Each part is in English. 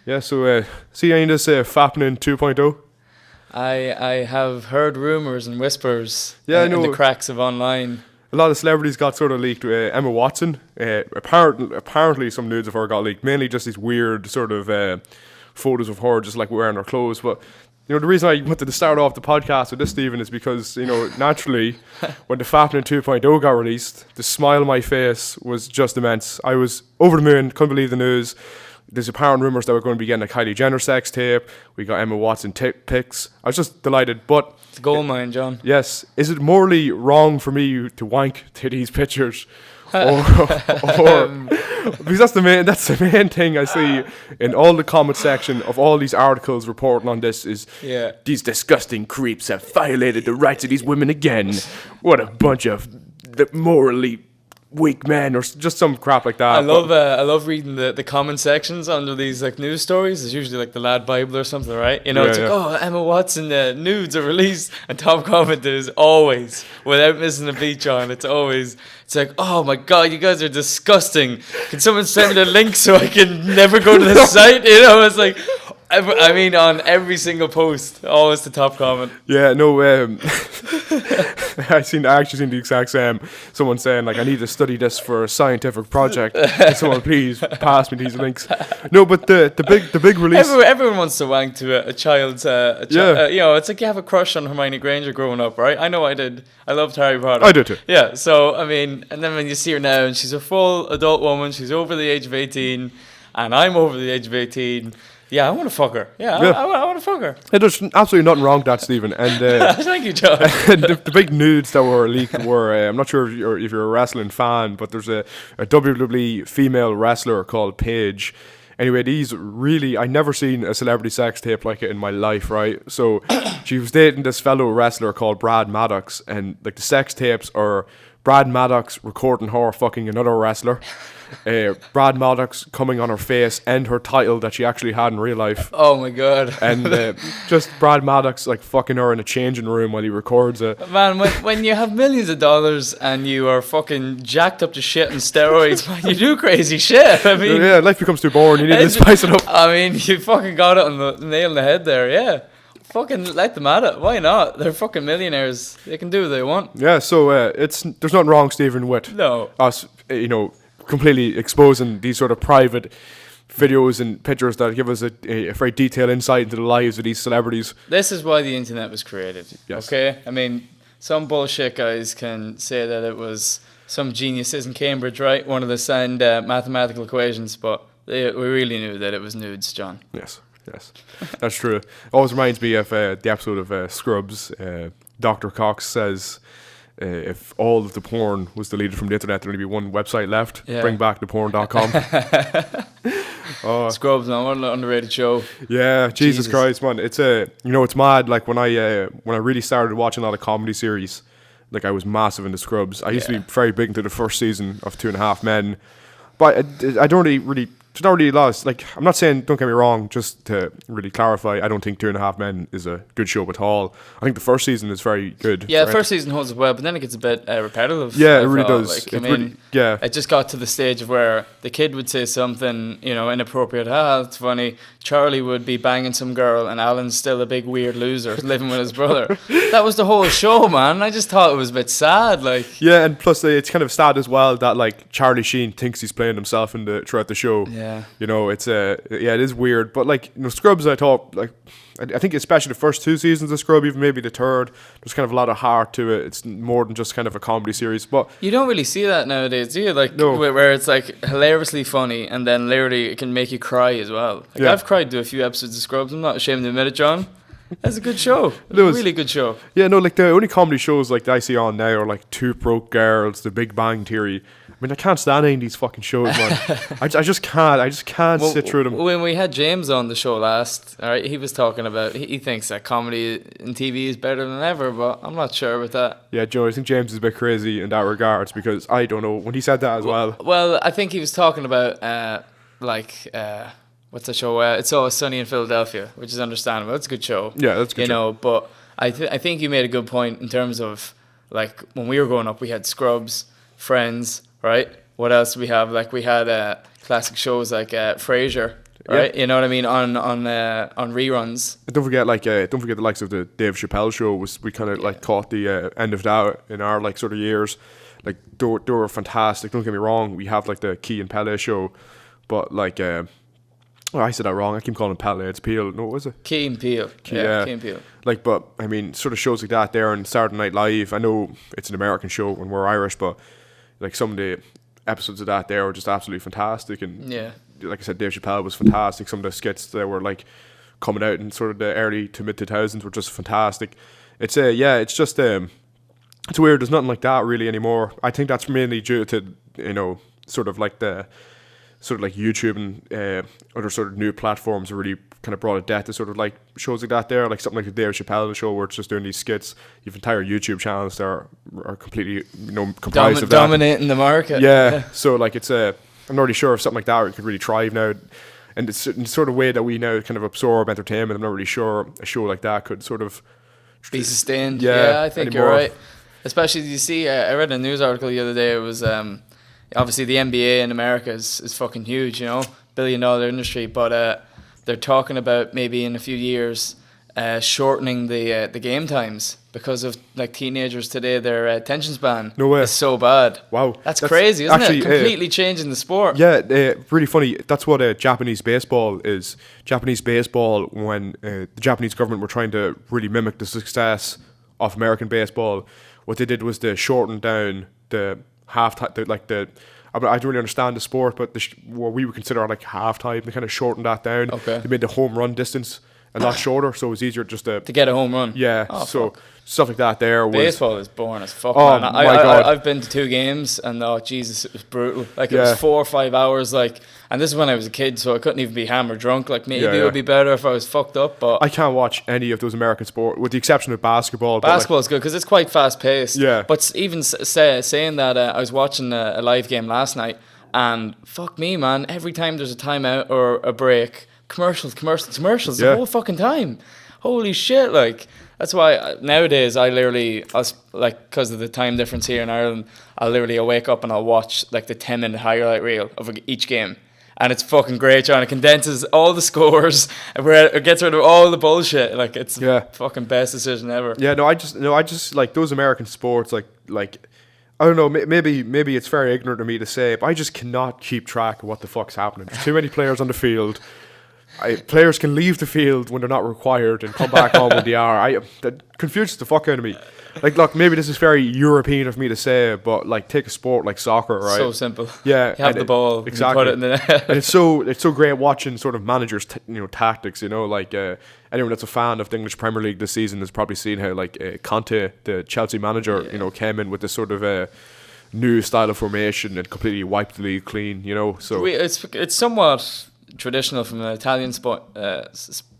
Yeah, so see any of this Fapping 2.0? I have heard rumours and whispers Yeah, I in the know. cracks of online. A lot of celebrities got sort of leaked. Emma Watson, apparently some nudes of her got leaked. Mainly just these weird sort of photos of her just like wearing her clothes. But the reason I wanted to start off the podcast with this, Stephen, is because naturally, when the Fapping 2.0 got released, the smile on my face was just immense. I was over the moon. Couldn't believe the news. There's apparent rumours that we're going to be getting a Kylie Jenner sex tape. We got Emma Watson pics. I was just delighted. But It's a gold mine, John. yes, is it morally wrong for me to wank to these pictures? or because that's the main thing I see in all the comment section of all these articles reporting on this is these disgusting creeps have violated the rights of these women again. What a bunch of morally weak men, or just some crap like that. I love reading the comment sections under these like news stories. It's usually like the Lad Bible or something, right? It's like, oh, Emma Watson nudes are released, and top comment is always, without missing a beat, John. It's like, oh my god, you guys are disgusting. Can someone send me the link so I can never go to the site? It's like, I mean, on every single post, always the top comment. Yeah, no, I actually seen the exact same. Someone saying like, I need to study this for a scientific project. Can someone please pass me these links? No, but the big release. Everyone wants to wank to a child's. It's like you have a crush on Hermione Granger growing up, right? I know I did. I loved Harry Potter. I did too. Yeah, so I mean, and then when you see her now, and she's a full adult woman, she's over the age of 18, and I'm over the age of 18. Yeah, I want to fuck her. I want to fuck her. Yeah, there's absolutely nothing wrong with that, Stephen. And thank you, John. and the big nudes that were leaked were, I'm not sure if you're a wrestling fan, but there's a WWE female wrestler called Paige. Anyway, I never seen a celebrity sex tape like it in my life, right? So she was dating this fellow wrestler called Brad Maddox, and like the sex tapes are Brad Maddox recording her fucking another wrestler. Brad Maddox coming on her face and her title that she actually had in real life. Oh my god. And just Brad Maddox like fucking her in a changing room while he records it. Man, when you have millions of dollars and you are fucking jacked up to shit on steroids, man, you do crazy shit. I mean, yeah, life becomes too boring. You need to spice it up. I mean, you fucking got it on the nail on the head there, yeah. Fucking let them at it. Why not? They're fucking millionaires. They can do what they want. Yeah, so there's nothing wrong, Stephen, with us, completely exposing these sort of private videos and pictures that give us a very detailed insight into the lives of these celebrities. This is why the internet was created. Yes. Okay? I mean, some bullshit guys can say that it was some geniuses in Cambridge, right? One of the sound mathematical equations, but we really knew that it was nudes, John. Yes, that's true. It always reminds me of the episode of Scrubs. Dr. Cox says, if all of the porn was deleted from the internet, there'd only be one website left. Yeah. Bringbacktheporn.com. Scrubs, man, what an underrated show. Yeah, Jesus Christ, man. It's it's mad. Like when I really started watching a lot of comedy series, like I was massive into Scrubs. I used to be very big into the first season of 2.5 Men, but I don't really. It's not really lost. Like, I'm not saying, don't get me wrong, just to really clarify, I don't think 2.5 Men is a good show at all. I think the first season is very good. Yeah, the first season holds up well, but then it gets a bit repetitive. Yeah, it really does. Like, it just got to the stage of where the kid would say something, inappropriate. It's funny. Charlie would be banging some girl, and Alan's still a big weird loser living with his brother. That was the whole show, man. I just thought it was a bit sad. Like, yeah, and plus it's kind of sad as well that like Charlie Sheen thinks he's playing himself throughout the show. Yeah. It's it is weird, but like Scrubs, I thought like I think especially the first 2 seasons of Scrubs, even maybe the third, there's kind of a lot of heart to it. It's more than just kind of a comedy series. But you don't really see that nowadays, do you? Like, no. Where it's like hilariously funny and then literally it can make you cry as well. Like, I've cried to a few episodes of Scrubs. I'm not ashamed to admit it, John. That's a good show. It was a really good show. Yeah, no, like the only comedy shows like that I see on now are like Two Broke Girls, The Big Bang Theory. I mean, I can't stand any of these fucking shows, man. I just can't sit through them. When we had James on the show last, all right, he was talking about, he thinks that comedy in TV is better than ever, but I'm not sure with that. Yeah, Joe, I think James is a bit crazy in that regards because I don't know, when he said that as well. Well, I think he was talking about, what's the show? It's Always Sunny in Philadelphia, which is understandable. It's a good show. Yeah, that's a good show. But I think you made a good point in terms of, like, when we were growing up, we had Scrubs, Friends, right? What else do we have? Like, we had classic shows like Frasier. right? You know what I mean, on reruns. And don't forget the likes of the Dave Chappelle show. We kind of like caught the end of that in our like sort of years. Like they were fantastic. Don't get me wrong. We have like the Key and Pele show, but like I said that wrong. I keep calling him Pele. It's Peel. No, what was it? Key and Peele. Key and Peele. Like, but I mean, sort of shows like that there on Saturday Night Live. I know it's an American show and we're Irish, but like some of the episodes of that there were just absolutely fantastic. And like I said, Dave Chappelle was fantastic. Some of the skits that were like coming out in sort of the early to mid 2000s were just fantastic. It's it's just it's weird. There's nothing like that really anymore. I think that's mainly due to sort of like YouTube and other sort of new platforms have really kind of brought a death to sort of like shows like that there, like something like the Dave Chappelle show where it's just doing these skits. You have entire YouTube channels that are completely comprised of that. Dominating the market. Yeah, so like it's I'm not really sure if something like that could really thrive now. And it's in the sort of way that we now kind of absorb entertainment. I'm not really sure a show like that could sort of be sustained. Yeah, I think anymore. You're right. Especially, you see, I read a news article the other day. It was obviously the NBA in America is fucking huge, $1 billion industry, but they're talking about maybe in a few years shortening the game times because of like teenagers today, their attention span is so bad. Wow, that's crazy, isn't it? Completely changing the sport. Yeah, really funny. That's what Japanese baseball is. Japanese baseball, when the Japanese government were trying to really mimic the success of American baseball, what they did was they shortened down the half-time, I don't really understand the sport, but what we would consider like half-time, they kind of shortened that down. Okay. They made the home run distance a lot shorter, so it was easier just to get a home run. Yeah, so fuck. Stuff like that there was... Baseball is boring as fuck, man. My God. I've been to 2 games, and Jesus, it was brutal. Like, it was 4 or 5 hours, like... And this is when I was a kid, so I couldn't even be hammered drunk. Like, maybe it would be better if I was fucked up, but... I can't watch any of those American sports, with the exception of basketball. Basketball's good, because it's quite fast-paced. Yeah. But even saying that, I was watching a live game last night, and fuck me, man, every time there's a timeout or a break, commercials the whole fucking time. Holy shit, like... That's why nowadays because of the time difference here in Ireland, I'll literally wake up and I'll watch like the 10-minute highlight reel of each game. And it's fucking great, John. It condenses all the scores, it gets rid of all the bullshit. Like, it's the fucking best decision ever. Yeah, I just like those American sports, like I don't know, maybe it's very ignorant of me to say, but I just cannot keep track of what the fuck's happening. There's too many players on the field. Players can leave the field when they're not required and come back on when they are. That confuses the fuck out of me. Like, look, maybe this is very European of me to say, but like, take a sport like soccer, right? So simple. Yeah, you have the ball, exactly. You put it in the net. And it's so great watching sort of managers, tactics. Like anyone that's a fan of the English Premier League this season has probably seen how like Conte, the Chelsea manager, came in with this sort of new style of formation and completely wiped the league clean. So it's somewhat traditional from an Italian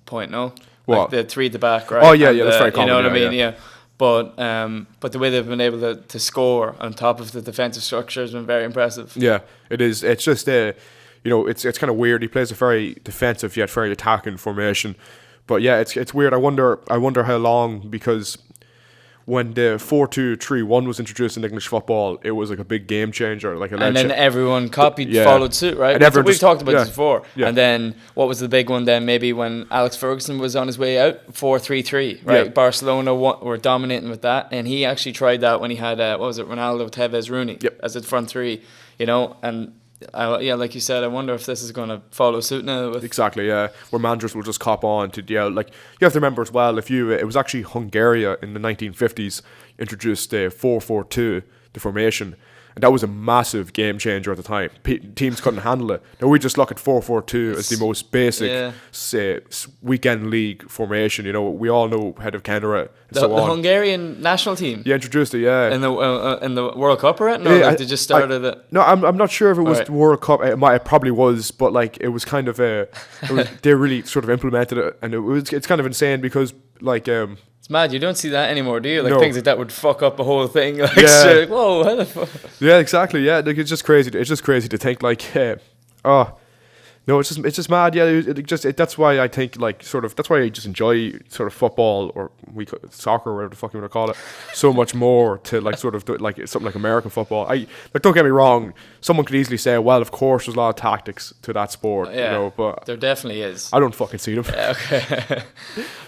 point, no? What? Like the 3 at the back, right? Oh yeah, that's very common. You know what I mean? Yeah. But the way they've been able to score on top of the defensive structure has been very impressive. Yeah, it is. It's just it's kind of weird. He plays a very defensive yet very attacking formation. But yeah, it's weird. I wonder how long, because when the 4-2-3-1 was introduced in English football, it was like a big game changer. And then everyone followed suit, right? And we've talked about this before. Yeah. And then what was the big one then? Maybe when Alex Ferguson was on his way out, 4-3-3, right? Yeah. Barcelona were dominating with that, and he actually tried that when he had Ronaldo, Tevez, Rooney as the front 3, and. Like you said, I wonder if this is going to follow suit now. Exactly, yeah. Where managers will just cop on to like you have to remember as well. It was actually Hungary in the 1950s introduced 4-4-2, the formation, and that was a massive game changer at the time. Teams couldn't handle it. Now we just look at 4-4-2 as the most basic weekend league formation. We all know head of Kenra and so on. The Hungarian national team. Yeah, introduced it. Yeah, in the World Cup, right? No, they just started it. No, I'm not sure if it was the World Cup. It probably was, but like it was kind of they really sort of implemented it, and it's kind of insane because like. It's mad. You don't see that anymore, do you? Like, no. Things like that would fuck up a whole thing. Like, like whoa, how the fuck? Yeah, exactly. Yeah, like, it's just crazy. It's just crazy to think like, No, it's just mad. Yeah, that's why I think like sort of that's why I just enjoy sort of football or soccer or whatever the fuck you want to call it so much more to like sort of like something like American football. Like don't get me wrong, someone could easily say, well, of course there's a lot of tactics to that sport, Yeah, you know, but there definitely is. I don't fucking see them. Yeah, okay.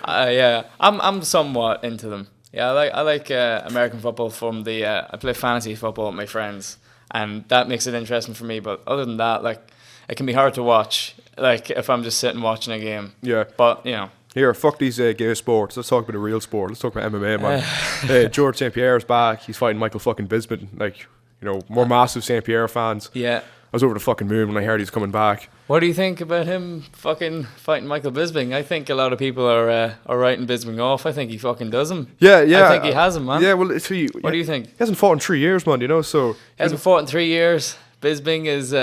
Yeah, I'm somewhat into them. Yeah, I like American football from the. I play fantasy football with my friends, and that makes it interesting for me. But other than that, like, it can be hard to watch. Like if I'm just sitting watching a game. Yeah. But you know. Here, fuck these gay sports. Let's talk about a real sport. Let's talk about MMA, man. George St. Pierre's back. He's fighting Michael fucking Bisping. Like, you know, more massive St. Pierre fans. Yeah. I was over the fucking moon when I heard he's coming back. What do you think about him fucking fighting Michael Bisping? I think a lot of people are writing Bisping off. I think he fucking does him. Yeah. I think he has him, man. Yeah, well, what do you think? He hasn't fought in 3 years, man, you know, so... He hasn't fought in 3 years. Bisping is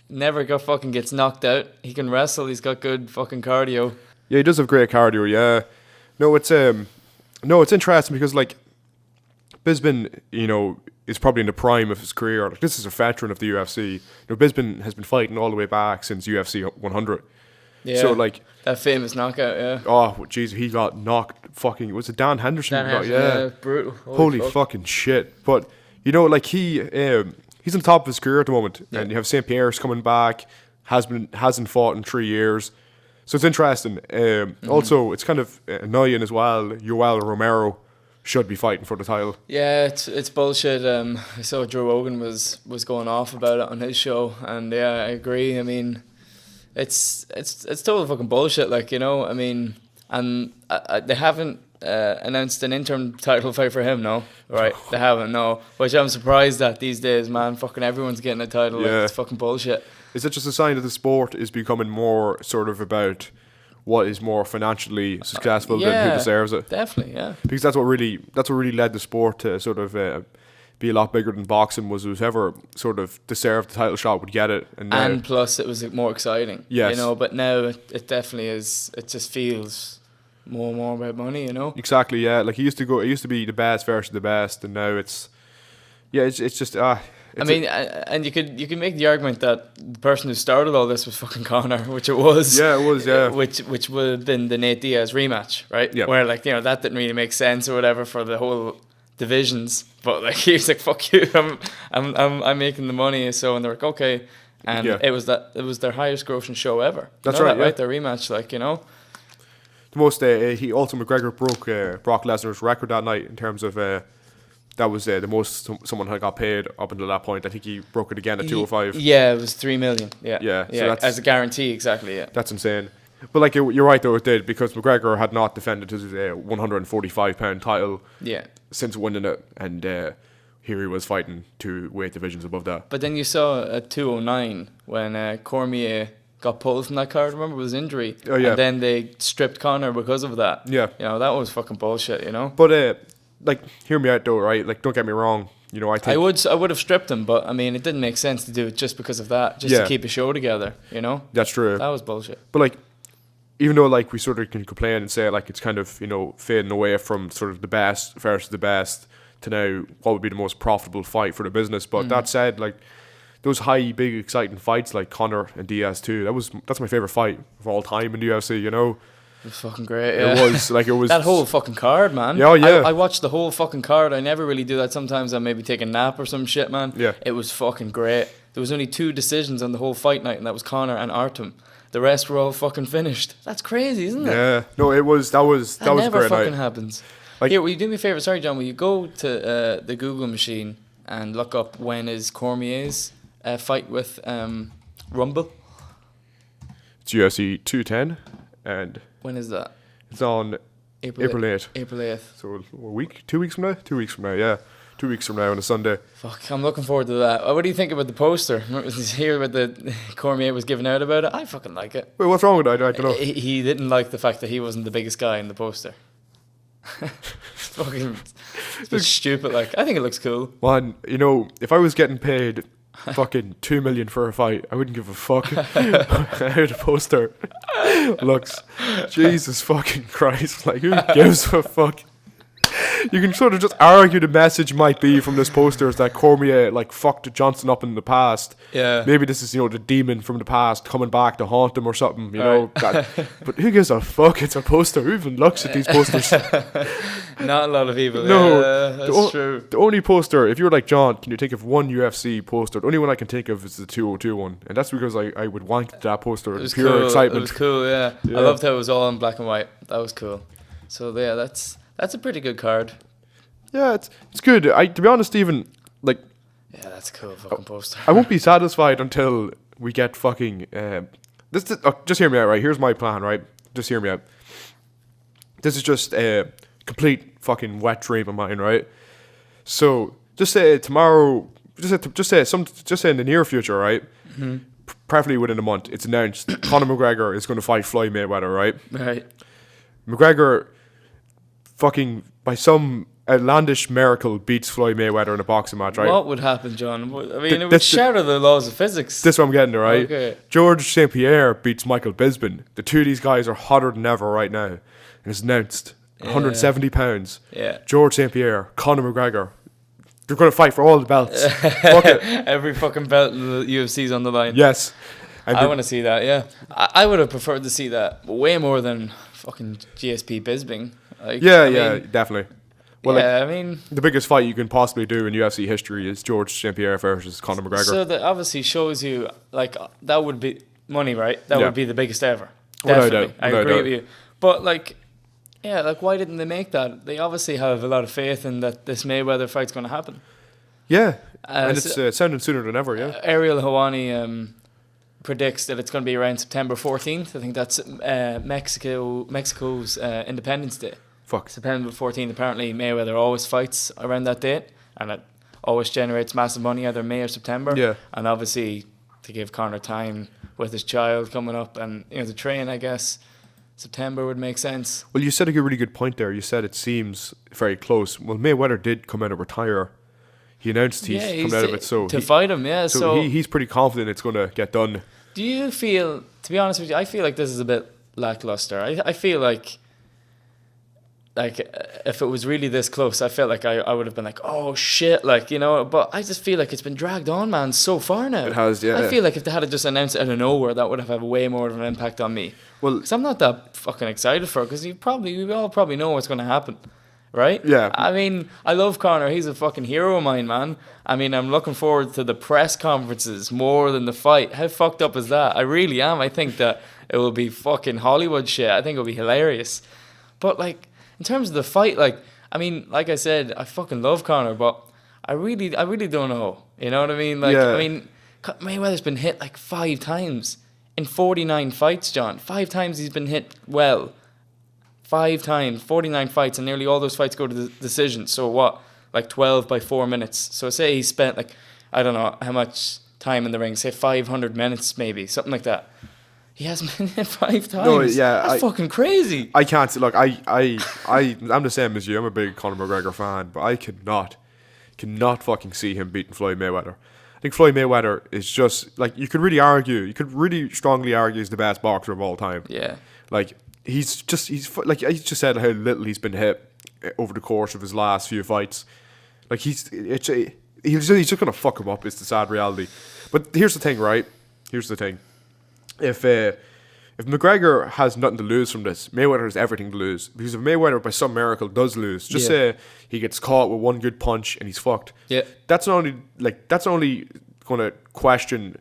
never fucking gets knocked out. He can wrestle. He's got good fucking cardio. Yeah, he does have great cardio, yeah. No, it's interesting because, like, Bisping, you know, is probably in the prime of his career. Like, this is a veteran of the UFC. You know, Bisping has been fighting all the way back since UFC 100. Yeah. So, like... that famous knockout, yeah. Oh, jeez, he got knocked fucking... Was it Dan Henderson? Dan Henderson, yeah. Brutal. Holy fucking shit. But, you know, like, he's on top of his career at the moment. Yeah. And you have St. Pierre's coming back. Hasn't fought in 3 years. So it's interesting. Also, it's kind of annoying as well. Yoel Romero should be fighting for the title. Yeah, it's bullshit. I saw Joe Rogan was going off about it on his show, and yeah, I agree. I mean, it's total fucking bullshit. Like, you know, I mean, and they haven't announced an interim title fight for him. No, right? They haven't. No, which I'm surprised at these days, man. Fucking everyone's getting a title. Yeah. Like, it's fucking bullshit. Is it just a sign that the sport is becoming more sort of about what is more financially successful than who deserves it? Definitely, yeah. Because that's what really led the sport to sort of be a lot bigger than boxing. Was whoever sort of deserved the title shot would get it, and plus it was more exciting. Yes, you know. But now it definitely is. It just feels more and more about money. You know. Exactly. Yeah. Like it used to be the best versus the best, and now it's just I mean, and you could make the argument that the person who started all this was fucking Conor, which it was. Yeah, it was. Yeah. Which would have been the Nate Diaz rematch, right? Yeah. Where, like, you know, that didn't really make sense or whatever for the whole divisions, but like he was like, "Fuck you, I'm making the money." So, and they're like, "Okay," and it was their highest grossing show ever. That's right. Right, their rematch, like, you know. The most McGregor broke Brock Lesnar's record that night in terms of. That was the most someone had got paid up until that point. I think he broke it again at 205. Yeah, it was $3 million. Yeah, So as a guarantee, exactly. Yeah, that's insane. But like you're right though, it did because McGregor had not defended his 145-pound title. Yeah. Since winning it, and here he was fighting 2 weight divisions above that. But then you saw at 209 when Cormier got pulled from that card. Remember, it was injury. Oh yeah. And then they stripped Conor because of that. Yeah. You know, that was fucking bullshit. You know. But like, hear me out though, right? Like, don't get me wrong. You know, I think I would have stripped him, but I mean, it didn't make sense to do it just because of that, just to keep a show together. You know. That's true. That was bullshit. But like, even though like we sort of can complain and say like it's kind of, you know, fading away from sort of the best versus the best to now what would be the most profitable fight for the business. But that said, like those high, big, exciting fights like Conor and Diaz too, that's my favorite fight of all time in the UFC. You know. It was fucking great. Yeah. It was that whole fucking card, man. Yeah, yeah. I watched the whole fucking card. I never really do that. Sometimes I maybe take a nap or some shit, man. Yeah. It was fucking great. There was only 2 decisions on the whole fight night, and that was Conor and Artem. The rest were all fucking finished. That's crazy, isn't it? Yeah. No, that was that a great never fucking night. Happens. Like, here, will you do me a favour? Sorry, John. Will you go to the Google machine and look up when is Cormier's fight with Rumble? It's UFC 210, and when is that? It's on April 8th. April 8th. So a week? 2 weeks from now? 2 weeks from now, yeah. 2 weeks from now on a Sunday. Fuck, I'm looking forward to that. What do you think about the poster? Hear what the Cormier was giving out about it? I fucking like it. Wait, what's wrong with it? I don't know. He didn't like the fact that he wasn't the biggest guy in the poster. Fucking it's stupid. Like, I think it looks cool. Man, you know, if I was getting paid fucking $2 million for a fight, I wouldn't give a fuck how the poster looks. Jesus fucking Christ! Like, who gives a fuck? You can sort of just argue the message might be from this poster is that Cormier like fucked Johnson up in the past. Yeah. Maybe this is, you know, the demon from the past coming back to haunt him or something, you know. That, but who gives a fuck? It's a poster. Who even looks at these posters? Not a lot of people. No, yeah, that's true. The only poster, if you're like John, can you think of one UFC poster? The only one I can think of is the 202 one, and that's because I would wank that poster in pure cool. excitement. It was cool, yeah. I loved how it was all in black and white. That was cool. So yeah, that's a pretty good card. Yeah, it's good. To be honest, Stephen, like, yeah, that's a cool fucking poster. I won't be satisfied until we get fucking. Just hear me out, right? Here's my plan, right? Just hear me out. This is just a complete fucking wet dream of mine, right? So just say tomorrow. Just say in the near future, right? Mm-hmm. Preferably within a month. It's announced Conor McGregor is going to fight Floyd Mayweather, right? Right. McGregor, fucking by some outlandish miracle, beats Floyd Mayweather in a boxing match, right? What would happen, John? I mean, it would shatter the laws of physics. This is what I'm getting to, right? Okay. George St. Pierre beats Michael Bisping. The two of these guys are hotter than ever right now. And it's announced 170 pounds. Yeah. George St. Pierre, Conor McGregor. They're going to fight for all the belts. Fuck it. Every fucking belt in the UFC's on the line. Yes. And I want to see that, yeah. I would have preferred to see that way more than fucking GSP Bisping. Like, yeah, definitely. Well, yeah, I mean, the biggest fight you can possibly do in UFC history is George St. Pierre versus Conor McGregor. So that obviously shows you, like, that would be money, right? That would be the biggest ever. Without Definitely. doubt. I agree with you. But, like, yeah, like, why didn't they make that? They obviously have a lot of faith in that this Mayweather fight's going to happen. Yeah, and it's sounding sooner than ever, yeah. Ariel Helwani predicts that it's going to be around September 14th. I think that's Mexico's Independence Day. Fuck. September 14th, apparently Mayweather always fights around that date, and it always generates massive money, either May or September. Yeah. And obviously, to give Conor time with his child coming up and, you know, to train, I guess September would make sense. Well, you said a really good point there. You said it seems very close. Well, Mayweather did come out of retire. He announced he's coming out of it, so to fight him, yeah. So he's pretty confident it's going to get done. Do you feel, to be honest with you, I feel like this is a bit lackluster. I feel like if it was really this close, I felt like I would have been like, oh shit, like, you know. But I just feel like it's been dragged on, man, so far now. It has, yeah. I feel like if they had just announced it out of nowhere, that would have had way more of an impact on me. Well, because I'm not that fucking excited for it, because we all probably know what's going to happen. Right? Yeah. I mean, I love Conor. He's a fucking hero of mine, man. I mean, I'm looking forward to the press conferences more than the fight. How fucked up is that? I really am. I think that it will be fucking Hollywood shit. I think it'll be hilarious. But, like, in terms of the fight, like, I mean, like I said, I fucking love Conor, but I really don't know. You know what I mean? Like, I mean, Mayweather's been hit like 5 times in 49 fights, John. 5 times he's been hit well. 5 times, 49 fights, and nearly all those fights go to the decision. So what? Like 12 by 4 minutes. So say he spent, like, I don't know how much time in the ring, say 500 minutes maybe, something like that. He hasn't been hit 5 times. No, yeah, that's fucking crazy. I can't. Look, I'm the same as you. I'm a big Conor McGregor fan, but I cannot fucking see him beating Floyd Mayweather. I think Floyd Mayweather is just, like, you could really strongly argue he's the best boxer of all time. Yeah. Like, he's like, I just said how little he's been hit over the course of his last few fights. Like, he's just gonna fuck him up. Is the sad reality. But here's the thing, right? Here's the thing. If McGregor has nothing to lose from this, Mayweather has everything to lose. Because if Mayweather by some miracle does lose, just say he gets caught with one good punch and he's fucked. Yeah. That's only gonna question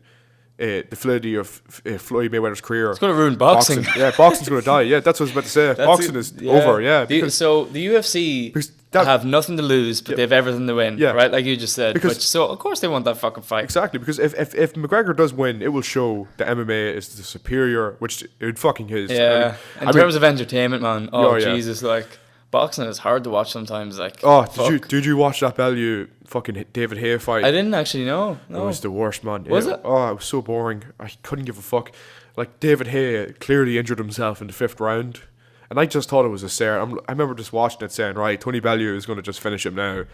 the validity of Floyd Mayweather's career. It's going to ruin boxing. Yeah, boxing's going to die. Yeah, that's what I was about to say. Boxing is over, yeah. So the UFC have nothing to lose, but they have everything to win, right? Like you just said. So, of course, they want that fucking fight. Exactly, because if McGregor does win, it will show that MMA is the superior, which it fucking is. Yeah, in terms of entertainment, man. Oh, Jesus, like... Boxing is hard to watch sometimes. Like, did you watch that Bellew fucking David Hay fight? I didn't actually know. No. It was the worst, man. Was it? Oh, it was so boring. I couldn't give a fuck. Like, David Hay clearly injured himself in the 5th round, and I just thought it was a stare. I remember just watching it saying, right, Tony Bellew is going to just finish him now.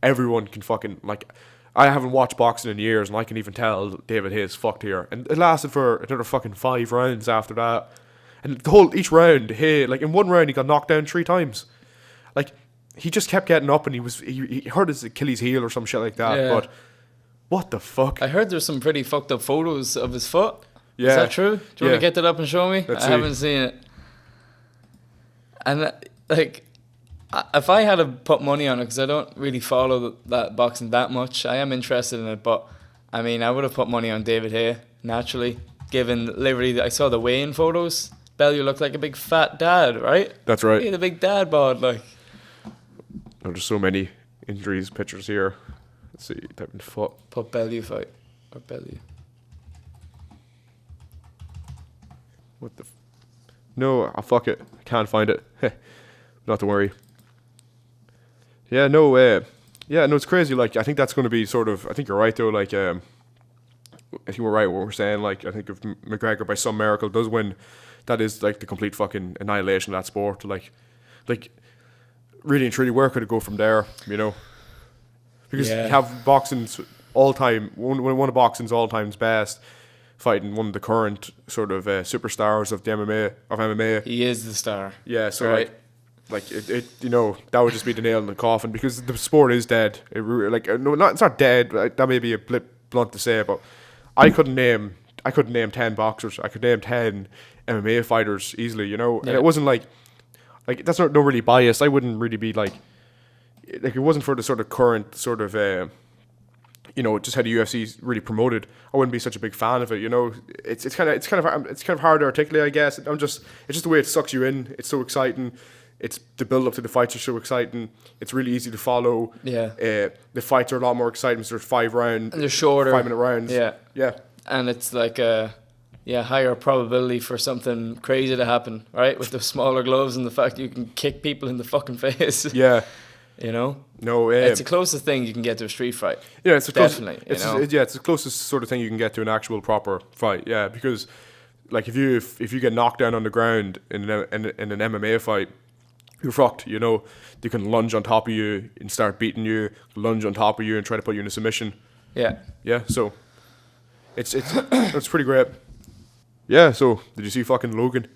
Everyone can fucking, like, I haven't watched boxing in years, and I can even tell David Hay is fucked here. And it lasted for another fucking 5 rounds after that. And each round, Hay, like, in one round he got knocked down 3 times. Like, he just kept getting up, and he hurt his Achilles heel or some shit like that. Yeah. But what the fuck? I heard there's some pretty fucked up photos of his foot. Yeah. Is that true? Do you want to get that up and show me? Let's I see. haven't seen it. And like, if I had to put money on it, because I don't really follow that boxing that much, I am interested in it. But I mean, I would have put money on David Hay naturally, given literally I saw the weigh-in photos. Bellew looked like a big fat dad, right? That's right. He had a big dad bod, like. Oh, there's so many injuries pictures here. Let's see, type in foot. Put Bellew fight or Bellew. What the? No, fuck it. I can't find it. Not to worry. Yeah, no, it's crazy. Like, I think that's going to be sort of. I think you're right though. Like, I think we're right what we're saying. Like, I think if McGregor by some miracle does win, that is like the complete fucking annihilation of that sport. Like, really and truly, where could it go from there? You know, because you have boxing's all time one of boxing's all time's best, fighting one of the current sort of superstars of the MMA. He is the star. Yeah, so right. like it you know, that would just be the nail in the coffin, because the sport is dead. It's not dead. That may be a bit blunt to say, but I couldn't name 10 boxers. I could name 10 MMA fighters easily. You know, and it wasn't like that's not really biased. I wouldn't really be like it wasn't for the sort of current sort of you know, just how the UFC really promoted. I wouldn't be such a big fan of it. You know, it's kind of hard to articulate, I guess. It's just the way it sucks you in. It's so exciting. It's the build up to the fights are so exciting. It's really easy to follow. Yeah. The fights are a lot more exciting. So there's 5 rounds. And they're shorter. 5-minute rounds. Yeah. Yeah. And it's like a higher probability for something crazy to happen, right? With the smaller gloves and the fact that you can kick people in the fucking face. Yeah. You know? No, it's the closest thing you can get to a street fight. Yeah, it's definitely. It's the closest sort of thing you can get to an actual proper fight. Yeah, because like if you get knocked down on the ground in an MMA fight, you're fucked. You know, they can lunge on top of you and start beating you, lunge on top of you and try to put you in a submission. Yeah. Yeah. So it's pretty great. Yeah. So did you see fucking Logan?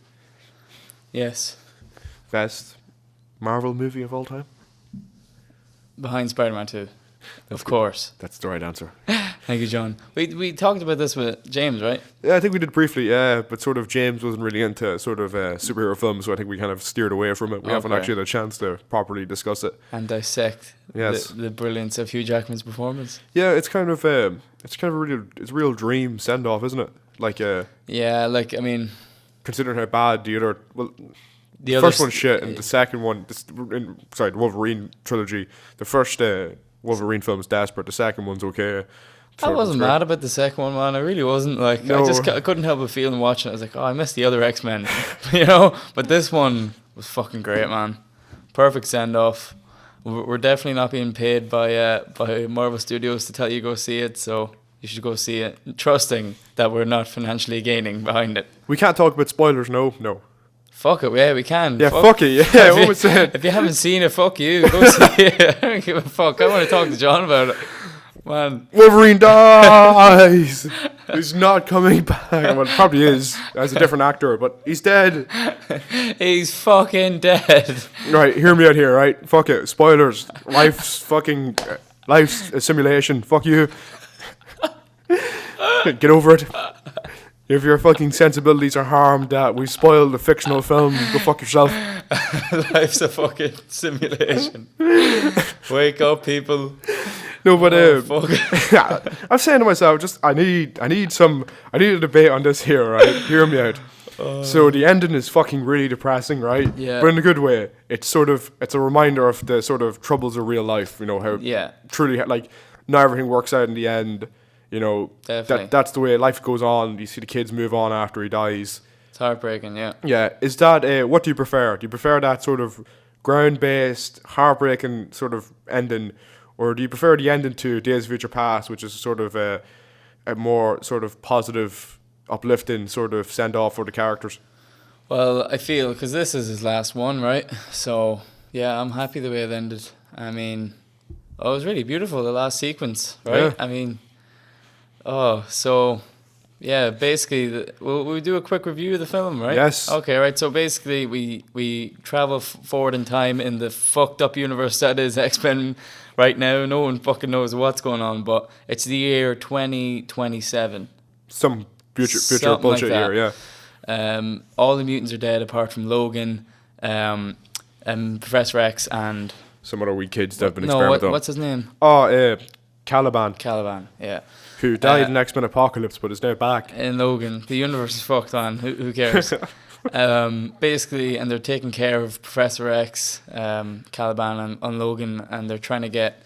Yes. Best Marvel movie of all time. Behind Spider-Man 2. Of course. That's the right answer. Thank you, John. We talked about this with James, right? Yeah, I think we did briefly, yeah, but sort of James wasn't really into sort of superhero films, so I think we kind of steered away from it. We haven't actually had a chance to properly discuss it. And dissect the brilliance of Hugh Jackman's performance. Yeah, it's kind of a real dream send-off, isn't it? Like yeah, like, I mean, considering how bad the first one's shit, and the second one, the Wolverine trilogy, the first Wolverine film's desperate, the second one's okay. I wasn't mad about the second one, man. I really wasn't. Like, no. I couldn't help but feeling watching it. I was like, oh, I missed the other X-Men, you know. But this one was fucking great, man. Perfect send off. We're definitely not being paid by Marvel Studios to tell you go see it, so you should go see it, trusting that we're not financially gaining behind it. We can't talk about spoilers. No. Fuck it, yeah, we can. Yeah, fuck it, yeah. What was that? If you haven't seen it, fuck you. Go see it. I don't give a fuck. I want to talk to John about it. Man. Wolverine dies! He's not coming back. Well, probably is, as a different actor, but he's dead. He's fucking dead. Right, hear me out here, right? Fuck it. Spoilers. Life's a simulation. Fuck you. Get over it. If your fucking sensibilities are harmed that we spoiled the fictional film, go fuck yourself. Life's a fucking simulation. Wake up, people. No, but fuck. I'm saying to myself, I need a debate on this here, right? Hear me out. So the ending is fucking really depressing, right? Yeah. But in a good way. It's a reminder of the sort of troubles of real life. You know how truly like not everything works out in the end. You know, that's the way life goes on. You see the kids move on after he dies. It's heartbreaking, yeah. Yeah. Is that what do you prefer? Do you prefer that sort of ground-based, heartbreaking sort of ending, or do you prefer the ending to Days of Future Past, which is sort of a more sort of positive, uplifting sort of send-off for the characters? Well, I feel, because this is his last one, right? So, yeah, I'm happy the way it ended. I mean, it was really beautiful, the last sequence, right? Yeah. I mean... Oh, so Yeah, basically, we'll do a quick review of the film, right? Yes. Okay, right. So basically, we travel forward in time in the fucked up universe that is X-Men right now. No one fucking knows what's going on, but it's the year 2027. Some future Something bullshit like that. year, yeah. All the mutants are dead apart from Logan, Professor X, and Some other wee kids that have been no, experimenting on. what's his name? Oh, Caliban, Caliban. Yeah. who died in X-Men Apocalypse but is now back. In Logan, the universe is fucked on. Who cares? Basically, and they're taking care of Professor X, Caliban, and Logan, and they're trying to get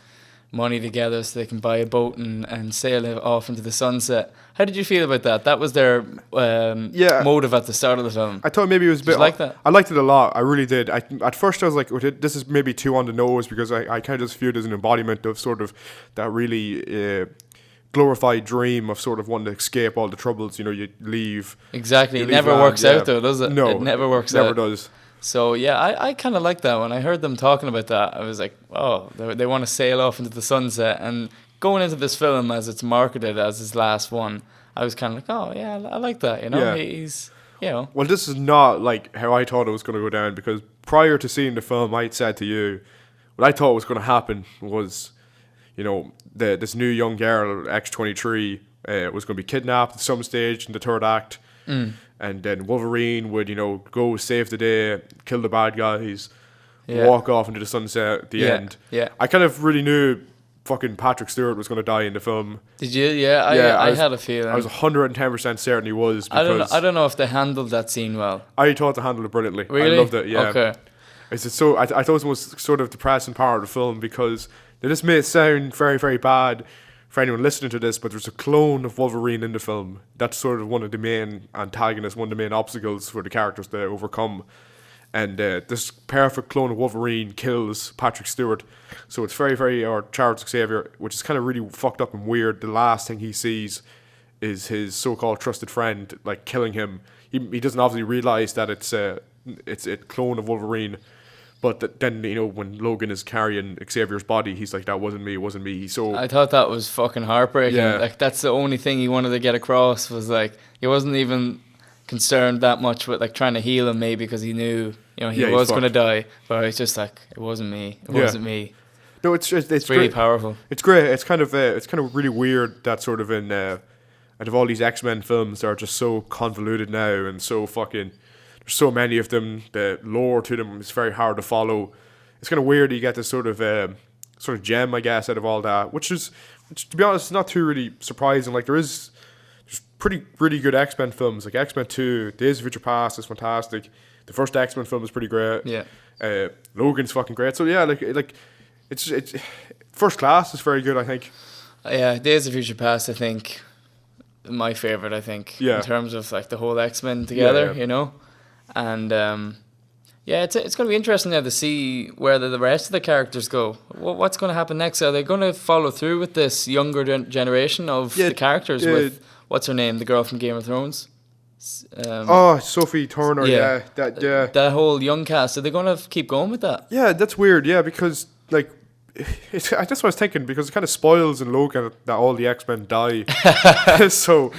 money together so they can buy a boat and sail it off into the sunset. How did you feel about that? That was their motive at the start of the film. I thought maybe it was a bit. Did you like that? I liked it a lot. I really did. At first I was like, this is maybe too on the nose, because I kind of just viewed it as an embodiment of sort of that really glorified dream of sort of wanting to escape all the troubles. You leave. Exactly. You It leave never land, works yeah. out though, does it? No, it never works never out. does. So yeah, I kind of like that. When I heard them talking about that, I was like, oh, they want to sail off into the sunset. And going into this film as it's marketed as his last one, I was kind of like, oh yeah, I like that. Yeah. He's, you know. Well, this is not like how I thought it was going to go down, because prior to seeing the film, I had said to you, what I thought was going to happen was, this new young girl, X-23, was going to be kidnapped at some stage in the third act. And then Wolverine would, go save the day, kill the bad guys, walk off into the sunset at the end. Yeah. I kind of really knew fucking Patrick Stewart was going to die in the film. Did you? Yeah, I had a feeling. I was 110% certain he was. Because I don't know if they handled that scene well. I thought they handled it brilliantly. Really? I loved it, yeah. Okay. I thought it was the most sort of depressing part of the film, because this may sound very, very bad for anyone listening to this, but there's a clone of Wolverine in the film. That's sort of one of the main antagonists, one of the main obstacles for the characters to overcome. And this perfect clone of Wolverine kills Patrick Stewart. So it's very, very, or Charles Xavier, which is kind of really fucked up and weird. The last thing he sees is his so-called trusted friend, like, killing him. He doesn't obviously realize that it's a clone of Wolverine. But then, when Logan is carrying Xavier's body, he's like, that wasn't me, it wasn't me. I thought that was fucking heartbreaking. Yeah. Like, that's the only thing he wanted to get across, was like, he wasn't even concerned that much with like trying to heal him, maybe because he knew, he was going to die. But it's just like, it wasn't me. It wasn't me. No, it's really great. Powerful. It's great. It's kind of really weird that sort of in out of all these X-Men films that are just so convoluted now, and so fucking, there's so many of them. The lore to them is very hard to follow. It's kind of weird that you get this sort of gem, I guess, out of all that, which to be honest, is not too really surprising. Like, there's pretty really good X-Men films, like X-Men 2, Days of Future Past is fantastic. The first X-Men film is pretty great. Yeah. Logan's fucking great. So yeah, like it's First Class is very good, I think. Yeah, Days of Future Past, I think, my favorite. I think, in terms of like the whole X-Men together, and it's going to be interesting now to see where the rest of the characters go. What's going to happen next? Are they going to follow through with this younger generation of the characters with what's her name, the girl from Game of Thrones? Sophie Turner. Yeah. That whole young cast. Are they going to keep going with that? Yeah, that's weird. Yeah, because like, that's what I was thinking, because it kind of spoils in Logan that all the X-Men die. So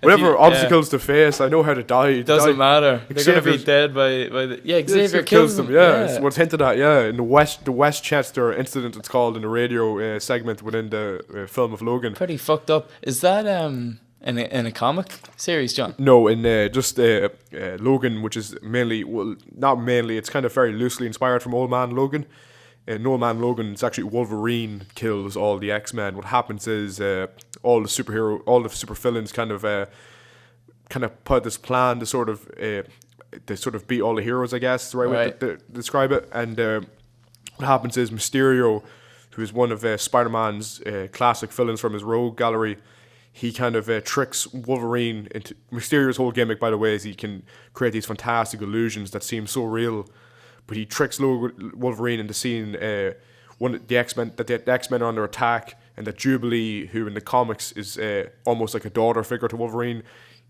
whatever obstacles to face, I know how to die. It doesn't matter. They're going to be dead by the... Yeah, Xavier kills them. It's what's hinted at, in the Westchester incident, it's called, in the radio segment within the film of Logan. Pretty fucked up. Is that in a comic series, John? No, in just Logan, which is mainly... Well, not mainly, it's kind of very loosely inspired from Old Man Logan. In Old Man Logan, it's actually Wolverine kills all the X-Men. What happens is all the supervillains kind of put this plan to sort of beat all the heroes, I guess is the right way to describe it. And what happens is Mysterio, who is one of Spider-Man's classic villains from his Rogue gallery, he kind of tricks Wolverine into... Mysterio's whole gimmick, by the way, is he can create these fantastic illusions that seem so real. But he tricks Wolverine into seeing the X-Men are under attack, and that Jubilee, who in the comics is almost like a daughter figure to Wolverine,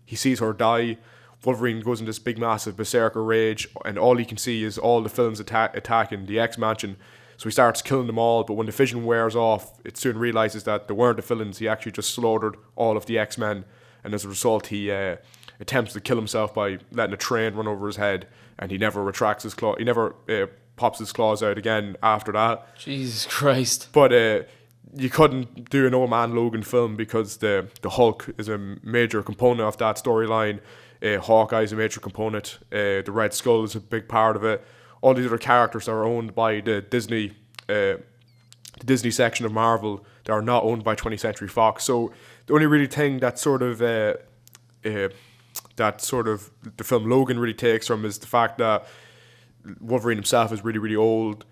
he sees her die. Wolverine goes into this big, massive berserker rage, and all he can see is all the villains attacking the X-Mansion. So he starts killing them all, but when the vision wears off, it soon realizes that they weren't the villains. He actually just slaughtered all of the X-Men, and as a result, he attempts to kill himself by letting a train run over his head, and he never retracts his claw. He never pops his claws out again after that. Jesus Christ. But you couldn't do an Old Man Logan film because the Hulk is a major component of that storyline. Hawkeye is a major component. The Red Skull is a big part of it. All these other characters are owned by the Disney section of Marvel. They are not owned by 20th Century Fox. So the only really thing that sort of the film Logan really takes from is the fact that Wolverine himself is really, really old.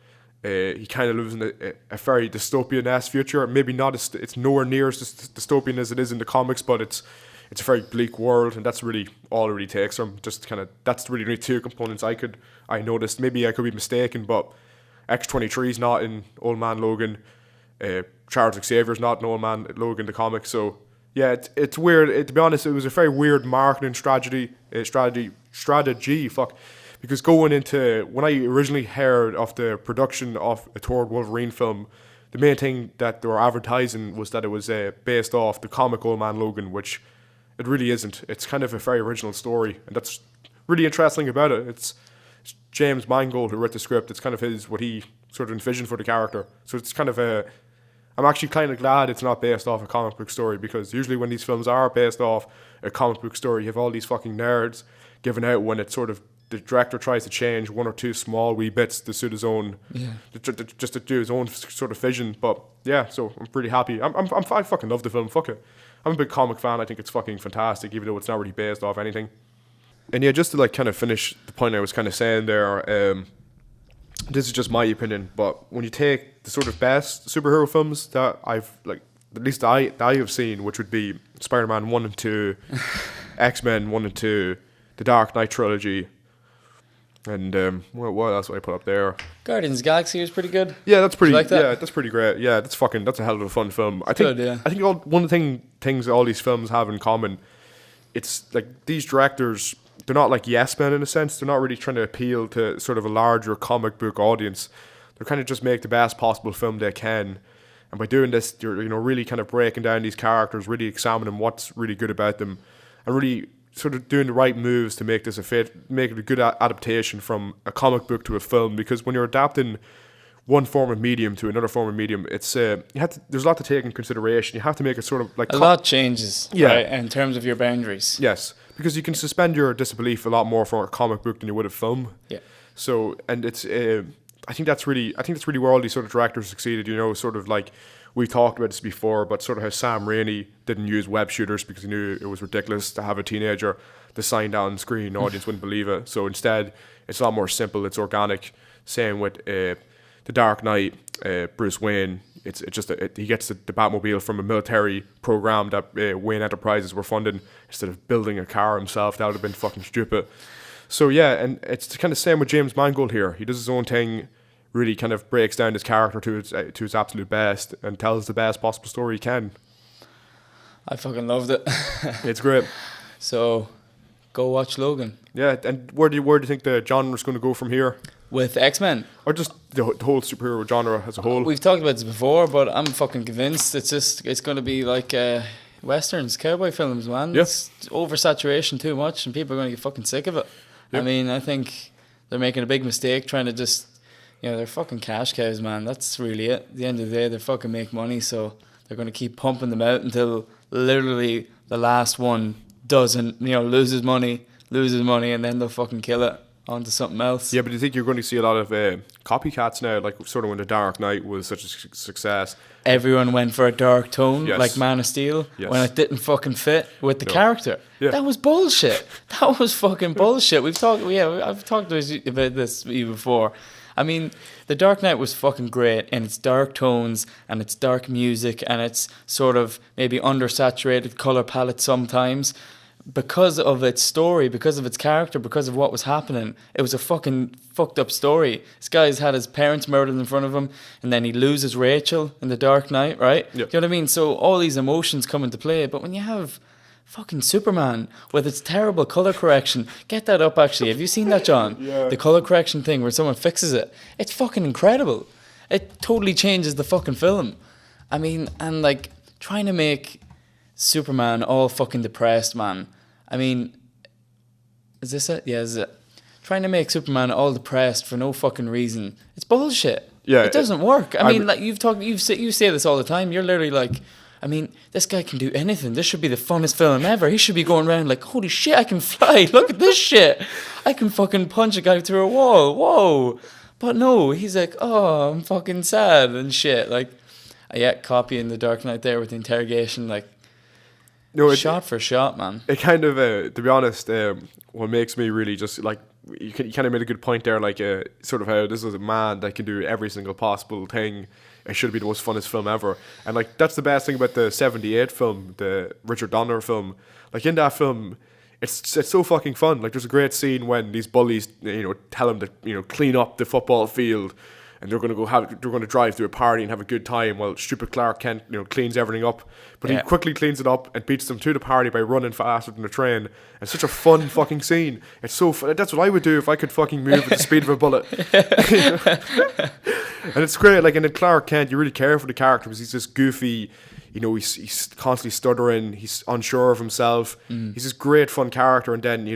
He kind of lives in a very dystopian-esque future. Maybe not. It's nowhere near as dystopian as it is in the comics, but it's a very bleak world, and that's really all it really takes from. Just kind of that's really only two components I noticed. Maybe I could be mistaken, but X-23 is not in Old Man Logan. Charles Xavier's not in Old Man Logan the comic. So yeah, it's weird. To be honest, it was a very weird marketing strategy. Because going into, when I originally heard of the production of a third Wolverine film, the main thing that they were advertising was that it was based off the comic Old Man Logan, which it really isn't. It's kind of a very original story, and that's really interesting about it. It's James Mangold who wrote the script. It's kind of what he sort of envisioned for the character. So it's kind of I'm actually kind of glad it's not based off a comic book story, because usually when these films are based off a comic book story, you have all these fucking nerds giving out when it's sort of the director tries to change one or two small wee bits to suit his own, just to do his own sort of vision. But yeah, so I'm pretty happy. I fucking love the film. Fuck it. I'm a big comic fan. I think it's fucking fantastic, even though it's not really based off anything. And yeah, just to like kind of finish the point I was kind of saying there, this is just my opinion, but when you take the sort of best superhero films that I've like, at least I have seen, which would be Spider-Man 1 and 2, X-Men 1 and 2, the Dark Knight trilogy, and what else would I put up there? Guardians of the Galaxy was pretty good. Yeah, that's pretty. Like that? Yeah, that's pretty great. Yeah, that's a hell of a fun film. I think one of the things all these films have in common, it's like these directors, they're not like yes men in a sense. They're not really trying to appeal to sort of a larger comic book audience. They're kind of just make the best possible film they can, and by doing this, you're really kind of breaking down these characters, really examining what's really good about them, and really sort of doing the right moves to make this make it a good adaptation from a comic book to a film. Because when you're adapting one form of medium to another form of medium, it's there's a lot to take in consideration. You have to make it sort of like a lot changes, right, in terms of your boundaries. Yes, because you can suspend your disbelief a lot more for a comic book than you would a film. Yeah. So, and it's I think that's really where all these sort of directors succeeded. Sort of like we talked about this before, but sort of how Sam Raimi didn't use web shooters because he knew it was ridiculous to have a teenager to sign down screen. The audience wouldn't believe it. So instead, it's a lot more simple. It's organic. Same with The Dark Knight, Bruce Wayne. He gets the Batmobile from a military program that Wayne Enterprises were funding instead of building a car himself. That would have been fucking stupid. So yeah, and it's kind of same with James Mangold here. He does his own thing. Really kind of breaks down his character to its absolute best and tells the best possible story he can. I fucking loved it. It's great. So, go watch Logan. Yeah, and where do you think the genre is going to go from here? With X-Men? Or just the whole superhero genre as a whole? We've talked about this before, but I'm fucking convinced it's going to be like westerns, cowboy films, man. Yeah. It's oversaturation too much, and people are going to get fucking sick of it. Yep. I mean, I think they're making a big mistake trying to just... they're fucking cash cows, man. That's really it. At the end of the day, they fucking make money, so they're going to keep pumping them out until literally the last one doesn't, loses money, and then they'll fucking kill it onto something else. Yeah, but do you think you're going to see a lot of copycats now, like sort of when The Dark Knight was such a success? Everyone went for a dark tone, yes. like Man of Steel, yes. when it didn't fucking fit with the character. Yeah. That was bullshit. That was fucking bullshit. I've talked about this with you before. I mean, The Dark Knight was fucking great in its dark tones and its dark music and its sort of maybe undersaturated colour palette sometimes. Because of its story, because of its character, because of what was happening, it was a fucking fucked up story. This guy's had his parents murdered in front of him, and then he loses Rachel in The Dark Knight, right? Yep. Do you know what I mean? So all these emotions come into play, but when you have fucking Superman with its terrible colour correction, get that up actually. Have you seen that, John? Yeah. The colour correction thing where someone fixes it. It's fucking incredible. It totally changes the fucking film. I mean, and like trying to make Superman all fucking depressed, man. I mean, is this it? Yeah, this is it. Trying to make Superman all depressed for no fucking reason. It's bullshit. Yeah, it doesn't work. I mean, like you say this all the time. You're literally like, I mean, this guy can do anything. This should be the funnest film ever. He should be going around like, holy shit, I can fly. Look at this shit. I can fucking punch a guy through a wall. Whoa. But no, he's like, oh, I'm fucking sad and shit. Like, yeah, copying The Dark Knight there with the interrogation, like, shot for shot, man. It kind of, to be honest, what makes me really just like, you kind of made a good point there, like sort of how this is a man that can do every single possible thing. It should be the most funnest film ever, and like that's the best thing about the '78 film, the Richard Donner film. Like in that film, it's so fucking fun. Like there's a great scene when these bullies, tell him to clean up the football field, and they're going to drive to a party and have a good time while stupid Clark Kent cleans everything up. But he quickly cleans it up and beats them to the party by running faster than the train. It's such a fun fucking scene. It's so fun. That's what I would do if I could fucking move at the speed of a bullet. And it's great. Like, and in Clark Kent, you really care for the character because he's this goofy, he's constantly stuttering. He's unsure of himself. He's this great fun character. And then,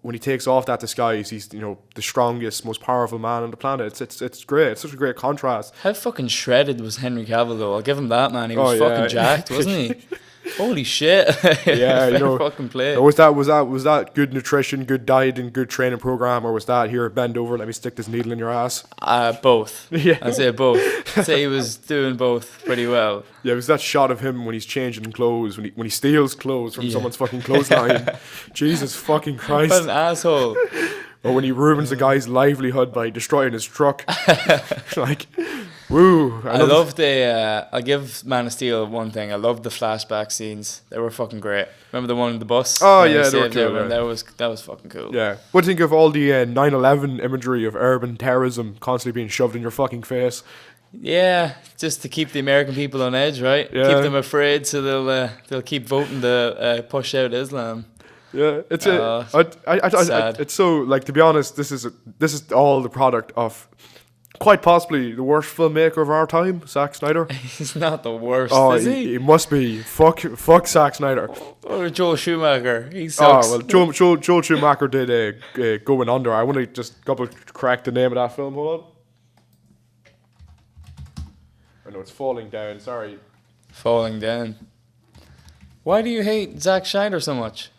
when he takes off that disguise, he's, the strongest, most powerful man on the planet. It's great. It's such a great contrast. How fucking shredded was Henry Cavill, though? I'll give him that, man. He was fucking jacked, wasn't he? Holy shit. Yeah, fucking play. Was that good nutrition, good diet, and good training program, or was that here, bend over, let me stick this needle in your ass? Both. Yeah. I'd say both. I'd say he was doing both pretty well. Yeah, it was that shot of him when he's changing clothes, when he steals clothes from someone's fucking clothesline. Jesus fucking Christ. What an asshole. Or when he ruins a guy's livelihood by destroying his truck. Like, woo. I'll give Man of Steel one thing. I loved the flashback scenes. They were fucking great. Remember the one in the bus? Oh, yeah, they were cool. That was fucking cool. Yeah. What do you think of all the 9/11 imagery of urban terrorism constantly being shoved in your fucking face? Yeah, just to keep the American people on edge, right? Yeah. Keep them afraid so they'll keep voting to push out Islam. Yeah, it's it's so, like, to be honest, this is all the product of quite possibly the worst filmmaker of our time, Zack Snyder. He's not the worst, is he? He must be. Fuck Zack Snyder. Or Joel Schumacher. He sucks. Oh, well, Joel Schumacher did Going Under. I want to just correct the name of that film. Hold on. I know it's Falling Down. Sorry. Falling Down. Why do you hate Zack Snyder so much?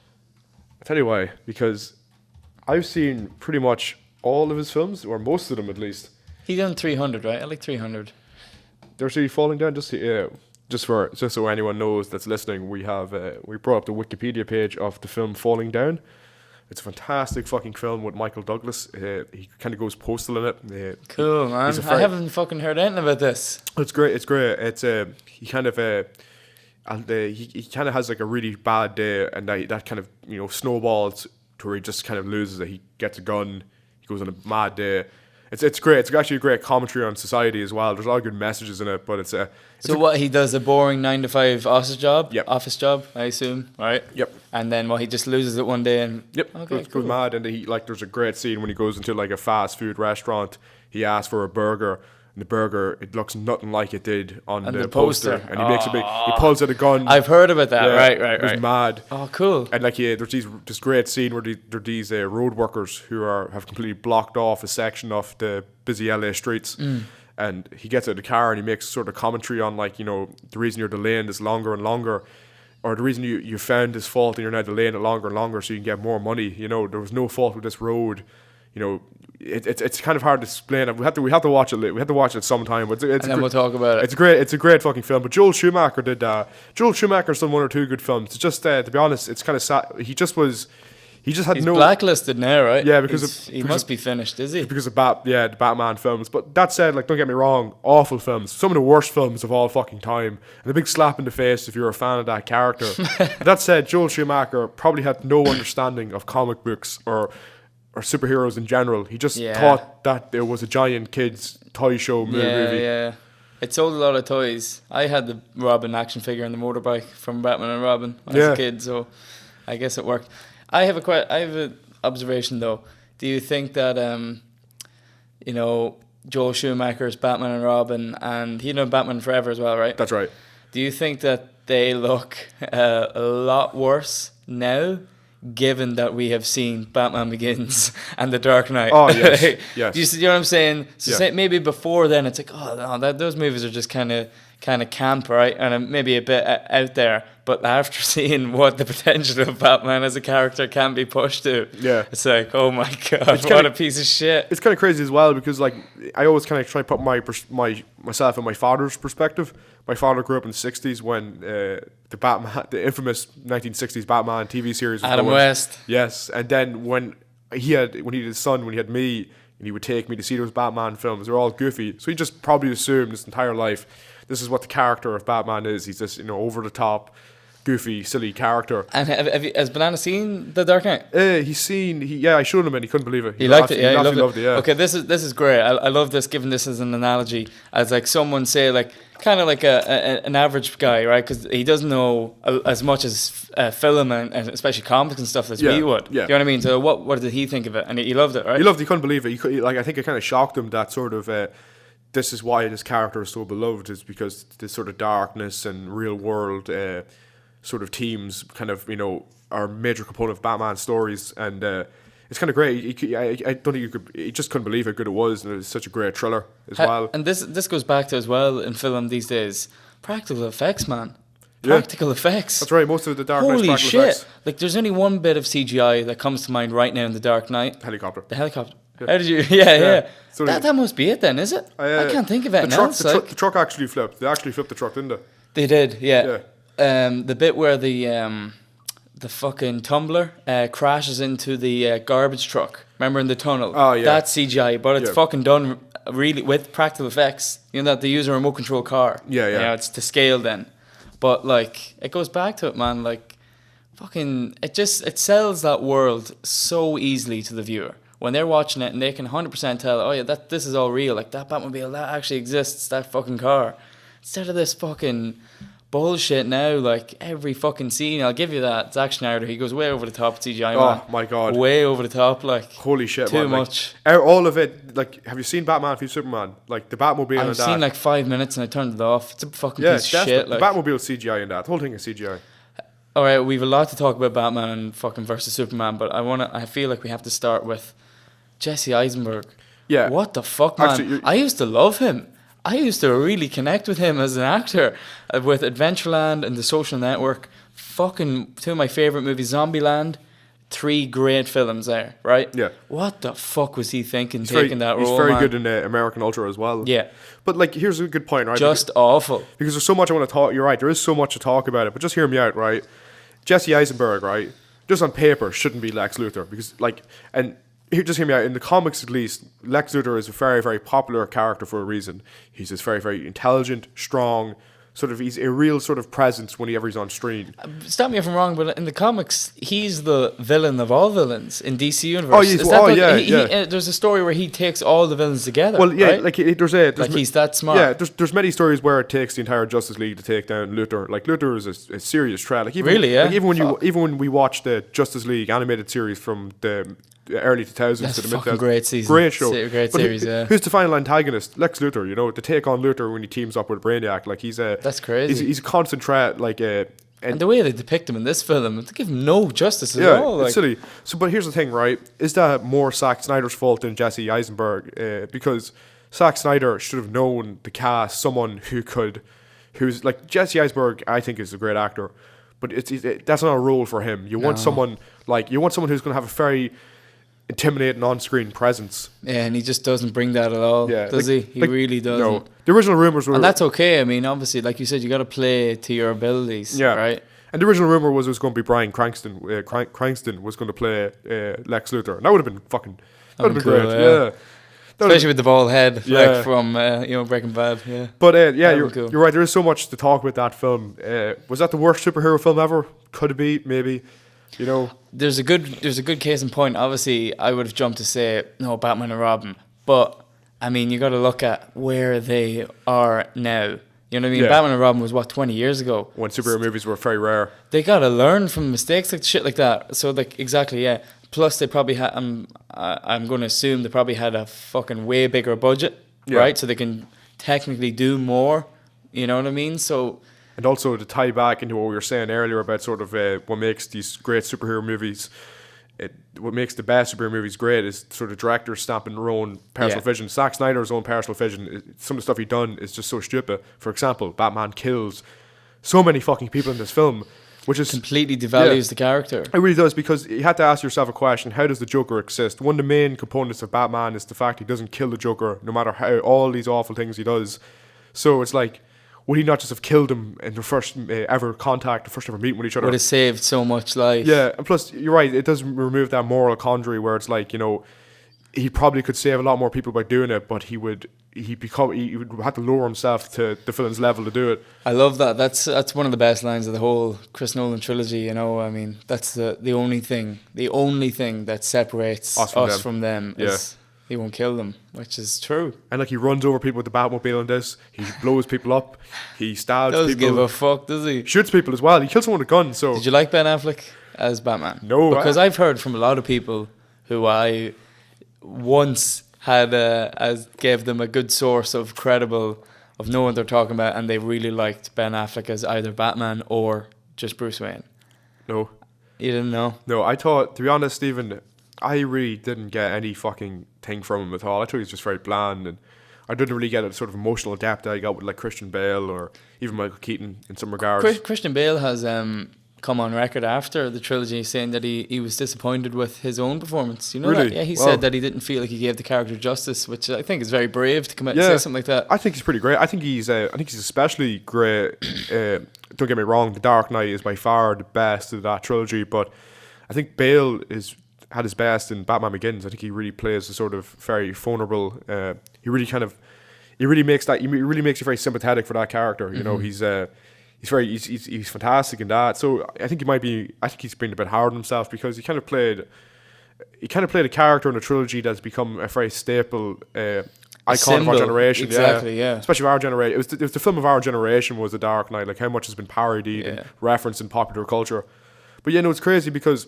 I'll tell you why. Because I've seen pretty much all of his films, or most of them at least. He done 300, right? I like 300. There's really Falling Down. Just so anyone knows that's listening, we brought up the Wikipedia page of the film Falling Down. It's a fantastic fucking film with Michael Douglas. He kind of goes postal in it. Cool, man. I haven't fucking heard anything about this. It's great. It's he kind of has like a really bad day, and that kind of snowballs to where he just kind of loses it. He gets a gun. He goes on a mad day. It's great. It's actually a great commentary on society as well. There's a lot of good messages in it, but what he does, a boring 9-to-5 office job? Yep. Office job, I assume, right? Yep. And then he just loses it one day and... Yep, okay, goes mad, and there's a great scene when he goes into like a fast food restaurant. He asks for a burger, and the burger, it looks nothing like it did on the poster. And he pulls out a gun. I've heard about that, right. It was mad. Oh, cool. And there's this great scene where there are these road workers who have completely blocked off a section of the busy LA streets. And he gets out of the car and he makes sort of commentary on the reason you're delaying this longer and longer, or the reason you found this fault and you're now delaying it longer and longer so you can get more money. There was no fault with this road. It's kind of hard to explain. We have to watch it. We have to watch it sometime. But and then we'll talk about it. It's a great fucking film. But Joel Schumacher did. Joel Schumacher's done one or two good films. It's just to be honest, it's kind of sad. He's blacklisted now, right? Yeah, he must be finished, is he? Because of the Batman films. But that said, don't get me wrong, awful films. Some of the worst films of all fucking time. And a big slap in the face if you're a fan of that character. That said, Joel Schumacher probably had no understanding of comic books or superheroes in general. He just thought that it was a giant kids toy show movie. Yeah. It sold a lot of toys. I had the Robin action figure and the motorbike from Batman and Robin when I was a kid, so I guess it worked. I have an observation though. Do you think that Joel Schumacher's Batman and Robin, and he done Batman Forever as well, right? That's right. Do you think that they look a lot worse now, given that we have seen Batman Begins and The Dark Knight. Oh, yes. Yes. Do you know what I'm saying? So Yeah. maybe before then, it's like, oh, no, those movies are just kind of camp, right? And maybe a bit out there. But after seeing what the potential of Batman as a character can be pushed to, Yeah. it's like, oh my God, what a piece of shit. It's kind of crazy as well because, like, I always kind of try to put myself in my father's perspective. My father grew up in the 60s when the infamous 1960s Batman TV series was Adam going. West. Yes, and then when he had his son, when he had me, and he would take me to see those Batman films, they're all goofy. So he just probably assumed his entire life this is what the character of Batman is. He's this, over the top, goofy, silly character. And has Banana seen The Dark Knight? I showed him and he couldn't believe it. He liked it, yeah, he he loved it, yeah. Okay, this is great. I love this, given this as an analogy, as like someone say, like, kind of like an average guy, right? Because he doesn't know as much as film and especially comics and stuff as we would. Yeah. You know what I mean? So what did he think of it? And he loved it, right? He couldn't believe it. I think it kind of shocked him that sort of, this is why this character is so beloved, is because this sort of darkness and real world sort of themes kind of, are a major component of Batman's stories. And it's kind of great. I don't think he just couldn't believe how good it was. And it was such a great thriller as well. And this goes back to as well in film these days, practical effects, man. Practical effects. That's right. Most of the Dark Knight's Holy practical shit! effects. Like, there's only one bit of CGI that comes to mind right now in The Dark Knight. Helicopter. The helicopter. Yeah. How did you? Yeah. So that must be it then, is it? I can't think of it now. The truck actually flipped. They actually flipped the truck, didn't they? They did, yeah. The bit where the fucking tumbler crashes into the garbage truck. Remember, in the tunnel? Oh, yeah. That's CGI, but it's fucking done really with practical effects. That they use a remote control car. Yeah. It's to scale then. But, like, it goes back to it, man. Like, fucking, it sells that world so easily to the viewer. When they're watching it and they can 100% tell, oh yeah, this is all real. Like, that Batmobile, that actually exists, that fucking car. Instead of this fucking bullshit now, like, every fucking scene, I'll give you that. Zack Snyder, he goes way over the top with CGI, man. Oh, my God. Way over the top, like. Holy shit, too man. much. All of it, like, have you seen Batman v Superman? Like, the Batmobile I've and that. seen like 5 minutes and I turned it off. It's a fucking piece of shit. Like. The Batmobile CGI in that. The whole thing is CGI. Alright, we've a lot to talk about Batman and fucking versus Superman, but I feel like we have to start with Jesse Eisenberg. Yeah. What the fuck, man? Actually, I used to love him. I used to really connect with him as an actor. With Adventureland and The Social Network. Fucking two of my favourite movies, Zombieland. 3 great films there, right? Yeah. What the fuck was he thinking taking that role, He's very man? good in American Ultra as well. Yeah. But, like, here's a good point, right? Just awful. Because there's so much I want to talk. You're right. There is so much to talk about it. But just hear me out, right? Jesse Eisenberg, right? Just on paper, shouldn't be Lex Luthor. Because, like, just hear me out. In the comics, at least, Lex Luthor is a very, very popular character for a reason. He's this very, very intelligent, strong, sort of, he's a real sort of presence whenever he's on screen. Stop me if I'm wrong, but in the comics, he's the villain of all villains in DC Universe. Oh, there's a story where he takes all the villains together. Well, yeah, right? like he's that smart. Yeah, there's many stories where it takes the entire Justice League to take down Luthor. Like, Luthor is a serious threat. Like, even, really, yeah. Like, even when we watched the Justice League animated series from the early 2000s That's to the a mid fucking 2000s. great season. Great show. Great but series, yeah. Who's the final antagonist? Lex Luthor, to take on Luthor when he teams up with Brainiac. Like, that's crazy. He's a constant threat, like, and the way they depict him in this film, they give him no justice at all. Yeah, it's silly. So, but here's the thing, right? Is that more Zack Snyder's fault than Jesse Eisenberg? Because Zack Snyder should have known to cast someone who's like Jesse Eisenberg. I think is a great actor, but that's not a role for him. You want someone who's going to have a very intimidating on-screen presence. Yeah, and he just doesn't bring that at all, does he? He really doesn't. No. The original rumors were... And that's okay. I mean, obviously, like you said, you got to play to your abilities, right? And the original rumor was it was going to be Bryan Cranston. Cranston was going to play Lex Luthor. And that would have been fucking... That would have been cool, great, yeah. Especially with the bald head, like from Breaking Bad, yeah. But you're right. There is so much to talk about that film. Was that the worst superhero film ever? Could it be? Maybe. There's a good case in point. Obviously, I would have jumped to say no, Batman and Robin, but I mean, you got to look at where they are now. You know what I mean? Yeah. Batman and Robin was 20 years ago when superhero movies were very rare. They got to learn from mistakes, like shit like that. So like exactly, yeah. Plus, they probably had. I'm going to assume they probably had a fucking way bigger budget, right? So they can technically do more. You know what I mean? So. And also to tie back into what we were saying earlier about sort of what makes these great superhero movies, what makes the best superhero movies great is sort of directors stamping their own personal vision. Zack Snyder's own personal vision, some of the stuff he done is just so stupid. For example, Batman kills so many fucking people in this film, which is completely devalues the character. It really does, because you had to ask yourself a question: how does the Joker exist? One of the main components of Batman is the fact he doesn't kill the Joker, no matter how all these awful things he does. So it's like, would he not just have killed him in their first ever contact, the first ever meeting with each other? Would have saved so much life. Yeah, and plus, you're right, it does remove that moral quandary where it's like, you know, he probably could save a lot more people by doing it, but he would have to lower himself to the villain's level to do it. I love that. That's one of the best lines of the whole Chris Nolan trilogy. You know, I mean, that's the only thing that separates us from them is he won't kill them, which is true. And like, he runs over people with the Batmobile in this. He blows people up. He stabs people. Doesn't give a fuck, does he? Shoots people as well. He kills someone with a gun. So did you like Ben Affleck as Batman? No, because I've heard from a lot of people who I once had gave them a good source of knowing what they're talking about, and they really liked Ben Affleck as either Batman or just Bruce Wayne. No. You didn't know? No, I thought, to be honest, Stephen, I really didn't get any fucking thing from him at all. I thought he was just very bland, and I didn't really get a sort of emotional depth that I got with like Christian Bale or even Michael Keaton in some regards. Christian Bale has come on record after the trilogy saying that he was disappointed with his own performance. You know really? that? Yeah, he said that he didn't feel like he gave the character justice, which I think is very brave to come out and say something like that. I think he's pretty great. I think he's especially great. Don't get me wrong, The Dark Knight is by far the best of that trilogy, but I think Bale had his best in Batman Begins. I think he really plays a sort of very vulnerable. He really makes you very sympathetic for that character. You know, he's fantastic in that. So I think he's been a bit hard on himself, because he kind of played a character in a trilogy that's become a very staple icon of our generation. Exactly, yeah. Especially of our generation. It was the film of our generation was The Dark Knight. Like, how much has been parodied and referenced in popular culture. But yeah, no, it's crazy because,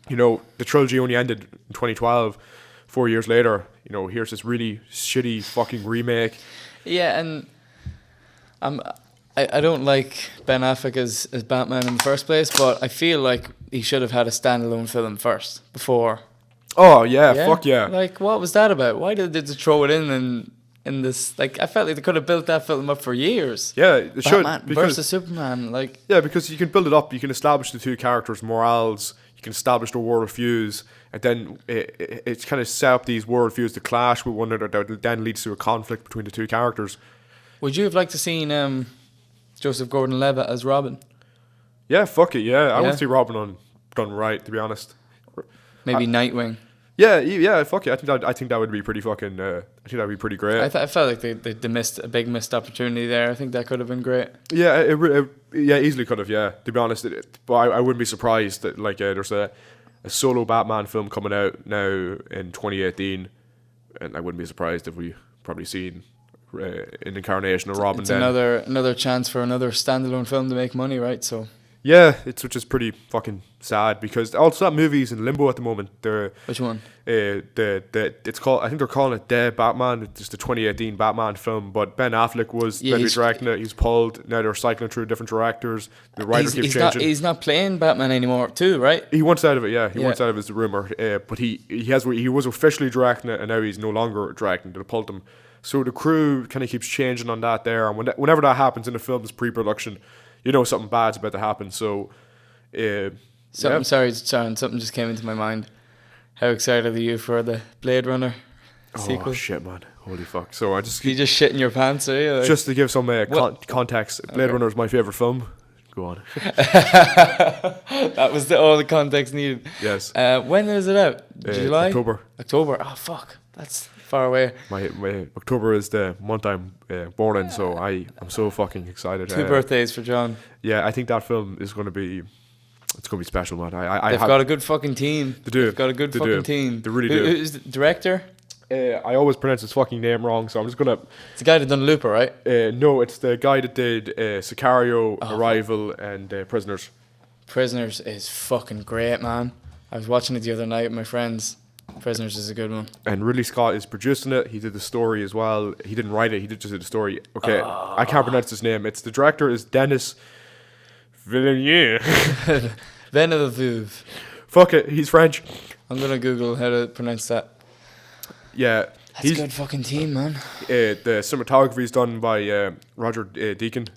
you know, the trilogy only ended in 2012. 4 years later, you know, here's this really shitty fucking remake. Yeah, and I don't like Ben Affleck as Batman in the first place, but I feel like he should have had a standalone film first before. Oh yeah, fuck yeah! Like, what was that about? Why did they just throw it in this? Like, I felt like they could have built that film up for years. Yeah, it should. Batman versus Superman, like. Yeah, because you can build it up. You can establish the two characters' morals. You can establish their worldviews, and then it's kind of set up these worldviews to clash with one another. That then leads to a conflict between the two characters. Would you have liked to seen Joseph Gordon-Levitt as Robin? Yeah, fuck it. Yeah, I want to see Robin done right. To be honest, maybe Nightwing. Yeah, fuck it. I think that would be pretty fucking. I think that'd be pretty great. I felt like they missed a big missed opportunity there. I think that could have been great. Yeah, it easily could have. Yeah, to be honest, but I wouldn't be surprised that there's a solo Batman film coming out now in 2018, and I wouldn't be surprised if we probably seen an incarnation of Robin. It's another chance for another standalone film to make money, right? So. Yeah, which is pretty fucking sad, because also that movie's in limbo at the moment. Which one? It's called. I think they're calling it Dead Batman. It's the 2018 Batman film, but Ben Affleck was meant to be directing it. He's pulled. Now they're cycling through different directors. The writers keep changing. He's not playing Batman anymore, too, right? He wants out of it. Yeah, he wants out of it, is the rumor. But he was officially directing it, and now he's no longer directing it. They pulled him. So the crew kind of keeps changing on that there, and whenever that happens in a film's pre-production, you know something bad's about to happen. So, sorry, something just came into my mind. How excited are you for the Blade Runner sequel? Oh shit, man! Holy fuck! So you just shit in your pants, are you? Like, just to give some context, Blade Runner is my favorite film. Go on. That was all the context needed. Yes. When is it out? July? October. Oh fuck, that's far away. My October is the month I'm born in, so I'm so fucking excited. 2 birthdays for John. Yeah, I think that film is going to be special, man. They've got a good fucking team. They do. They've got a good fucking team. They really do. Who's the director? I always pronounce his fucking name wrong, so I'm just gonna. It's the guy that done Looper, right? No, it's the guy that did Sicario, Arrival, and Prisoners. Prisoners is fucking great, man. I was watching it the other night with my friends. Prisoners is a good one. And Ridley Scott is producing it. He did the story as well. He didn't write it. He just did the story. Okay, I can't pronounce his name. It's the director is Denis Villeneuve. Villeneuve. Fuck it, he's French. I'm gonna Google how to pronounce that. Yeah, That's a good fucking team, man. The cinematography is done by Roger Deakins.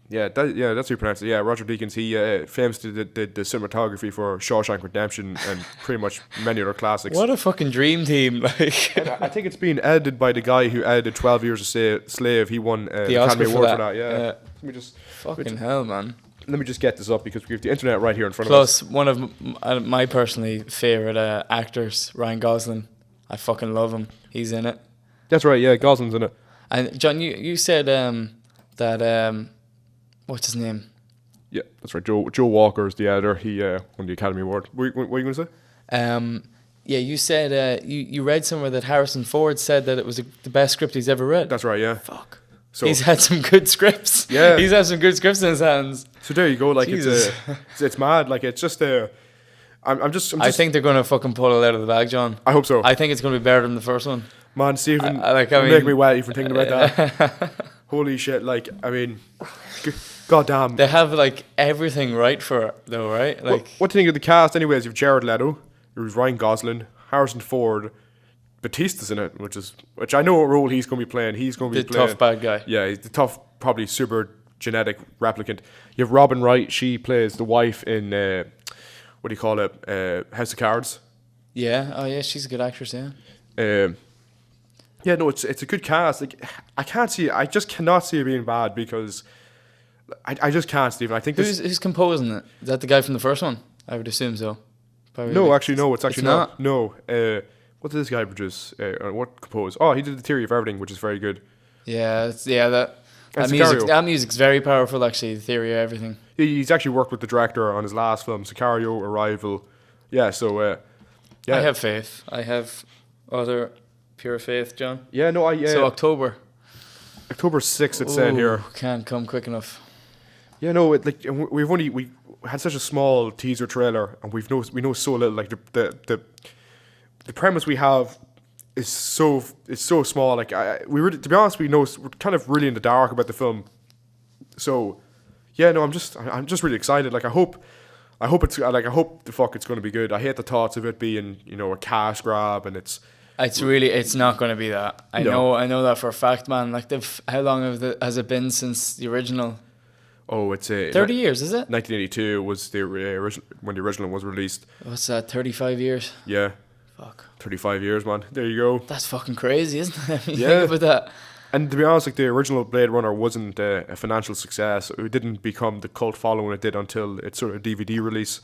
That's how you pronounce it. Yeah, Roger Deakins. He famously did the cinematography for Shawshank Redemption and pretty much many other classics. What a fucking dream team! Like, I think it's being edited by the guy who edited 12 Years a Slave. He won the Oscar Academy Award for that. Yeah. Let me just fucking hell, man. Let me just get this up because we have the internet right here in front Plus, of us. one of my personally favorite actors, Ryan Gosling. I fucking love him. He's in it. That's right. Yeah, Gosling's in it. And John, you said that what's his name? Yeah, that's right. Joe Walker is the editor. He won the Academy Award. What are you going to say? Yeah, you said you read somewhere that Harrison Ford said that it was the best script he's ever read. That's right. Yeah. Fuck. So he's had some good scripts. Yeah, he's had some good scripts in his hands. So there you go. Like Jesus. it's mad. Like it's just I'm just. I think they're gonna fucking pull it out of the bag, John. I hope so. I think it's gonna be better than the first one. Man, Stephen, mean, make me wet even thinking about that. Holy shit! Like I mean, goddamn. They have like everything right for it, though, right? Like, what do you think of the cast? Anyways, you've Jared Leto, you've Ryan Gosling, Harrison Ford, Batista's in it, which I know what role he's going to be playing. He's going to be playing the tough bad guy. Yeah, he's the tough, probably super genetic replicant. You have Robin Wright. She plays the wife in what do you call it? House of Cards. Yeah. Oh yeah, she's a good actress. Yeah. Yeah, no, it's a good cast. Like I just cannot see it being bad because I just can't, Stephen. I think who's composing it? Is that the guy from the first one? I would assume so. Probably no, actually, no. It's actually not. No. What did this guy produce? What composed? Oh, he did the Theory of Everything, which is very good. Yeah, that music's very powerful. Actually, the Theory of Everything. He's actually worked with the director on his last film, Sicario, Arrival. Yeah, so yeah. I have faith. I have utter pure faith, John. Yeah, no, So October 6th. It's saying here. Can't come quick enough. Yeah, no, we had such a small teaser trailer, and we know so little. Like the premise we have is so small. Like to be honest, we're kind of really in the dark about the film. So yeah, no, I'm just really excited. Like I hope it's like I hope the fuck it's going to be good. I hate the thoughts of it being a cash grab, and it's not going to be that. I know that for a fact, man. Like how long has it been since the original? Oh, it's 30 years, is it? 1982 was the original when the original was released. What's that? 35 years. Yeah. Fuck. 35 years, man. There you go. That's fucking crazy, isn't it? I mean, yeah. Think about that. And to be honest, like the original Blade Runner wasn't a financial success. It didn't become the cult following it did until its sort of DVD release.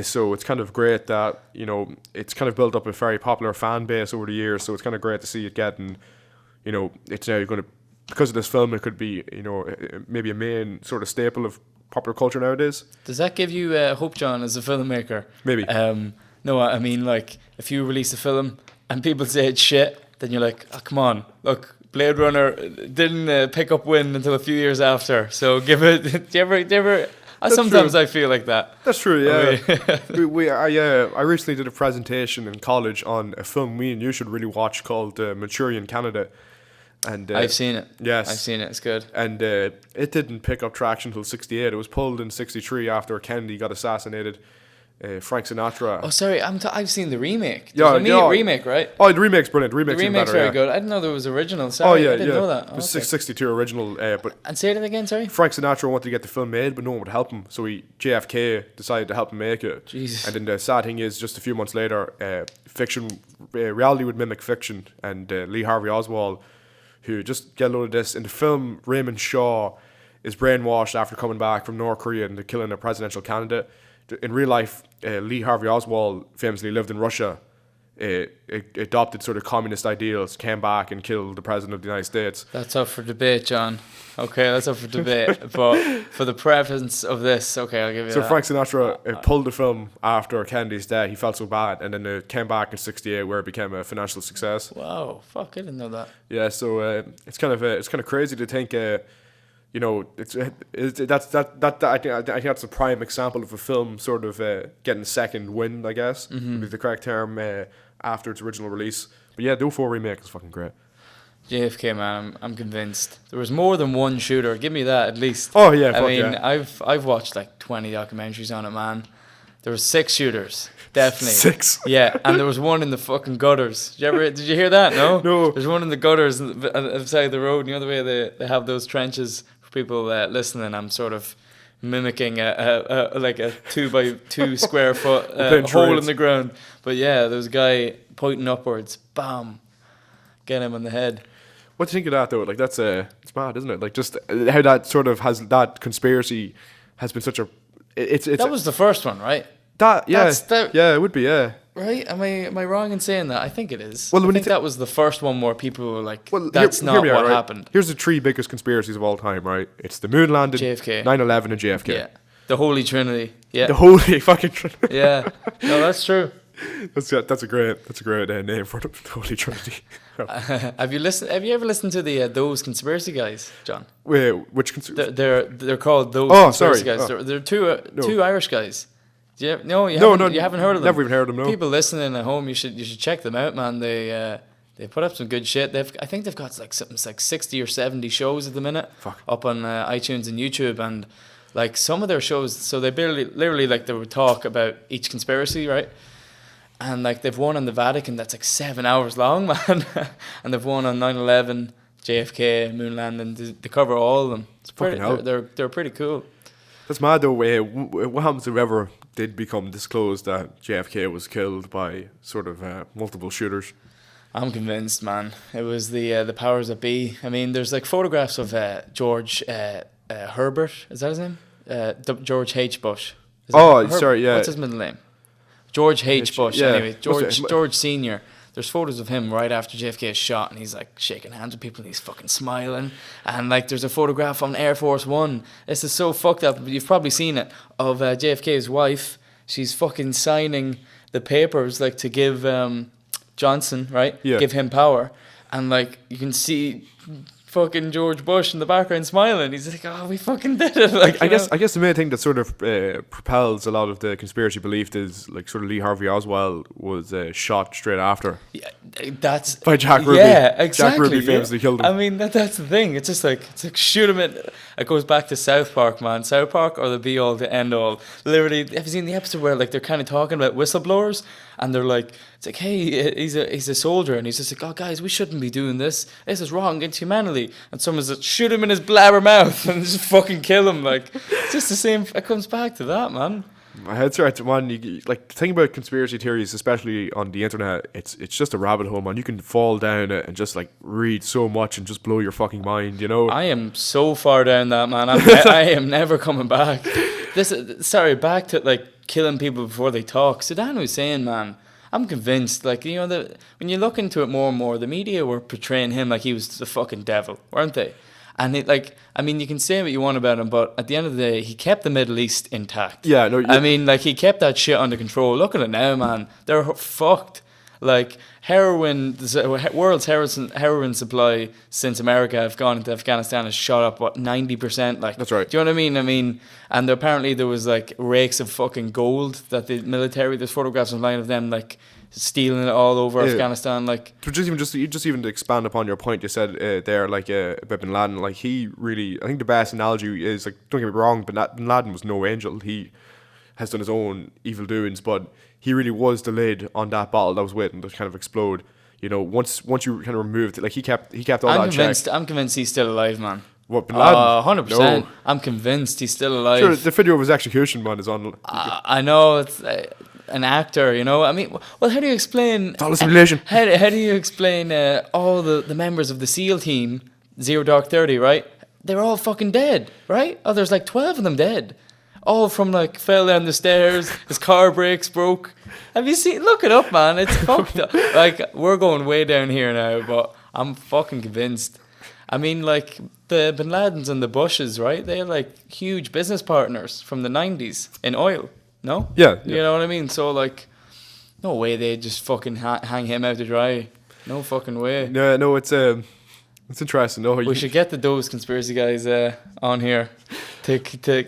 So it's kind of great that it's kind of built up a very popular fan base over the years. So it's kind of great to see it getting, it's now going to, because of this film, it could be maybe a main sort of staple of popular culture nowadays. Does that give you hope, John, as a filmmaker? Maybe. No, I mean, like, if you release a film and people say it's shit, then you're like, oh, come on, look, Blade Runner didn't pick up wind until a few years after, so give it. Do you ever sometimes true. I feel like that. That's true, yeah. I recently did a presentation in college on a film me and you should really watch called Manchurian Candidate. And I've seen it. Yes, I've seen it. It's good. And it didn't pick up traction until '68. It was pulled in '63 after Kennedy got assassinated. Frank Sinatra. Oh, sorry. I've seen the remake. There's a remake, right? Oh, the remake's brilliant. The remake's better, very good. I didn't know there was original. Sorry, I didn't know that. It was 62 original. And say it again, sorry. Frank Sinatra wanted to get the film made, but no one would help him. So JFK decided to help him make it. Jesus. And then the sad thing is, just a few months later, reality would mimic fiction, and Lee Harvey Oswald, who just get a load of this in the film, Raymond Shaw is brainwashed after coming back from North Korea and killing a presidential candidate. In real life, Lee Harvey Oswald famously lived in Russia, adopted sort of communist ideals, came back and killed the president of the United States. That's up for debate, John. Okay, that's up for debate. But for the preference of this, okay, I'll give you that. So Frank Sinatra pulled the film after Kennedy's death. He felt so bad, and then it came back in '68 where it became a financial success. Wow, fuck, I didn't know that. Yeah, so it's kind of crazy to think you know, I think that's a prime example of a film sort of getting a second wind, I guess, would be the correct term, after its original release. But yeah, the 04 remake is fucking great. JFK, man, I'm convinced. There was more than one shooter. Give me that at least. Oh yeah, I mean, I've watched like 20 documentaries on it, man. There was 6 shooters, definitely. 6. Yeah, and there was one in the fucking gutters. Did you hear that? No. No. There's one in the gutters on the side of the road. You know the way they have those trenches for people listening. I'm sort of mimicking a like a 2x2 square foot hole in the ground. But yeah, there was a guy pointing upwards. Bam, get him on the head. What do you think of that though? Like that's it's mad, isn't it? Like just how that sort of has that conspiracy has been such a. It's that was the first one, right? That yeah, yeah, it would be right. Am I wrong in saying that? I think it is. Well, I think that was the first one where people were like, well, "That's not what happened." Here's the 3 biggest conspiracies of all time, right? It's the moon landing, JFK, 9/11, and JFK. Yeah, the Holy Trinity. Yeah, the Holy fucking Trinity. Yeah, no, that's true. That's a great name for the Holy Trinity. Have you ever listened to the those conspiracy guys, John? Wait, which conspiracy? They're called those conspiracy guys. They're two Irish guys. You haven't heard of them. Never even heard of them. No. People listening at home, you should check them out, man. They put up some good shit. I think they've got like something like 60 or 70 shows at the minute. Fuck. Up on iTunes and YouTube, and like some of their shows. So they literally like they would talk about each conspiracy, right? And like they've one on the Vatican that's like 7 hours long, man. And they've one on 9/11, JFK, moon landing. They cover all of them. It's pretty. They're pretty cool. That's mad though. What happens if ever did become disclosed that JFK was killed by sort of multiple shooters? I'm convinced, man. It was the powers that be. I mean, there's like photographs of George Herbert. Is that his name? George H. Bush. Sorry, yeah. What's his middle name? George H. Bush. Yeah. Anyway, George Senior. There's photos of him right after JFK is shot, and he's like shaking hands with people, and he's fucking smiling. And like, there's a photograph on Air Force One. This is so fucked up. You've probably seen it of JFK's wife. She's fucking signing the papers like to give Johnson, right? Yeah. Give him power, and like you can see fucking George Bush in the background smiling. He's like, "Oh, we fucking did it!" Like, I guess the main thing that sort of propels a lot of the conspiracy belief is like sort of Lee Harvey Oswald was shot straight after. Yeah, that's by Jack Ruby. Yeah, exactly. Jack Ruby famously killed him. I mean, that's the thing. It's like shoot him. It goes back to South Park, man. South Park or the be all, the end all. Literally, have you seen the episode where like they're kind of talking about whistleblowers? And they're like, it's like, hey, he's a soldier, and he's just like, oh guys, we shouldn't be doing this. This is wrong against humanity. And someone's like, shoot him in his blabber mouth and just fucking kill him. Like, it's just the same. It comes back to that, man. My head's right, man. Like the thing about conspiracy theories, especially on the internet, it's just a rabbit hole, man. You can fall down it and just like read so much and just blow your fucking mind, you know. I am so far down that, man. I am never coming back. Back to like killing people before they talk. Saddam Hussein, man. I'm convinced, like, you know, when you look into it more and more, the media were portraying him like he was the fucking devil, weren't they? And it, like, I mean, you can say what you want about him, but at the end of the day, he kept the Middle East intact. Yeah, no. I mean, like, he kept that shit under control. Look at it now, man. They're fucked. Like, the world's heroin supply since America have gone into Afghanistan has shot up, 90%? Like, that's right. Do you know what I mean? And apparently there was, like, rakes of fucking gold that the military, there's photographs online of them, like, stealing it all over Afghanistan. Like, just even to expand upon your point you said there, like, about Bin Laden, like, he really, I think the best analogy is, like, don't get me wrong, but Bin Laden was no angel. He has done his own evil doings, but he really was the lid on that bottle that was waiting to kind of explode. You know, once you kind of removed it, like he kept all that check. I'm convinced he's still alive, man. What, Bin Laden? 100%. No. I'm convinced he's still alive. Sure, the video of his execution, man, is on. I know, it's an actor, you know. I mean, well, how do you explain? It's all a simulation. How do you explain all the members of the SEAL team, 0 Dark 30, right? They're all fucking dead, right? Oh, there's like 12 of them dead. All from like fell down the stairs, his car brakes broke. Have you seen? Look it up, man. It's fucked up. Like, we're going way down here now, but I'm fucking convinced. I mean, like, the Bin Ladens and the Bushes, right? They're like huge business partners from the 90s in oil. No? Yeah. You know what I mean? So, like, no way they just fucking hang him out to dry. No fucking way. No, it's It's interesting. No, We should get those conspiracy guys on here to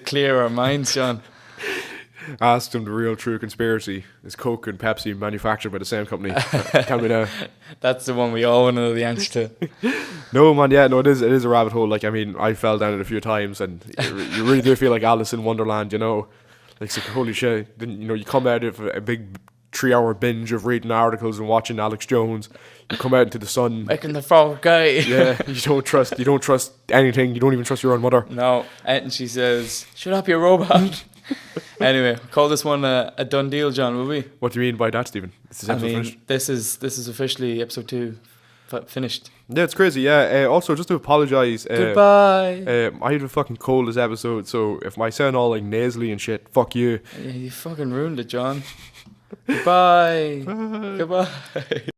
clear our minds, John. Ask them the real true conspiracy. Is Coke and Pepsi manufactured by the same company? Tell me now. That's the one we all want to know the answer to. No, man, yeah, no, it is a rabbit hole. Like, I mean, I fell down it a few times, and you really do feel like Alice in Wonderland, you know? Like, it's like, holy shit. Then, you know, you come out of a big 3-hour binge of reading articles and watching Alex Jones. You come out into the sun. Making the frog guy. Yeah, you don't trust anything. You don't even trust your own mother. No, and she says, shut up, you robot. Anyway, call this one a done deal, John, will we? What do you mean by that, Stephen? Is this episode finished? This is officially episode 2 finished. Yeah, it's crazy. Yeah. Also, just to apologize. Goodbye. I had a fucking cold this episode, so if I sound all like nasally and shit, fuck you. Yeah, you fucking ruined it, John. Goodbye. Bye. Goodbye.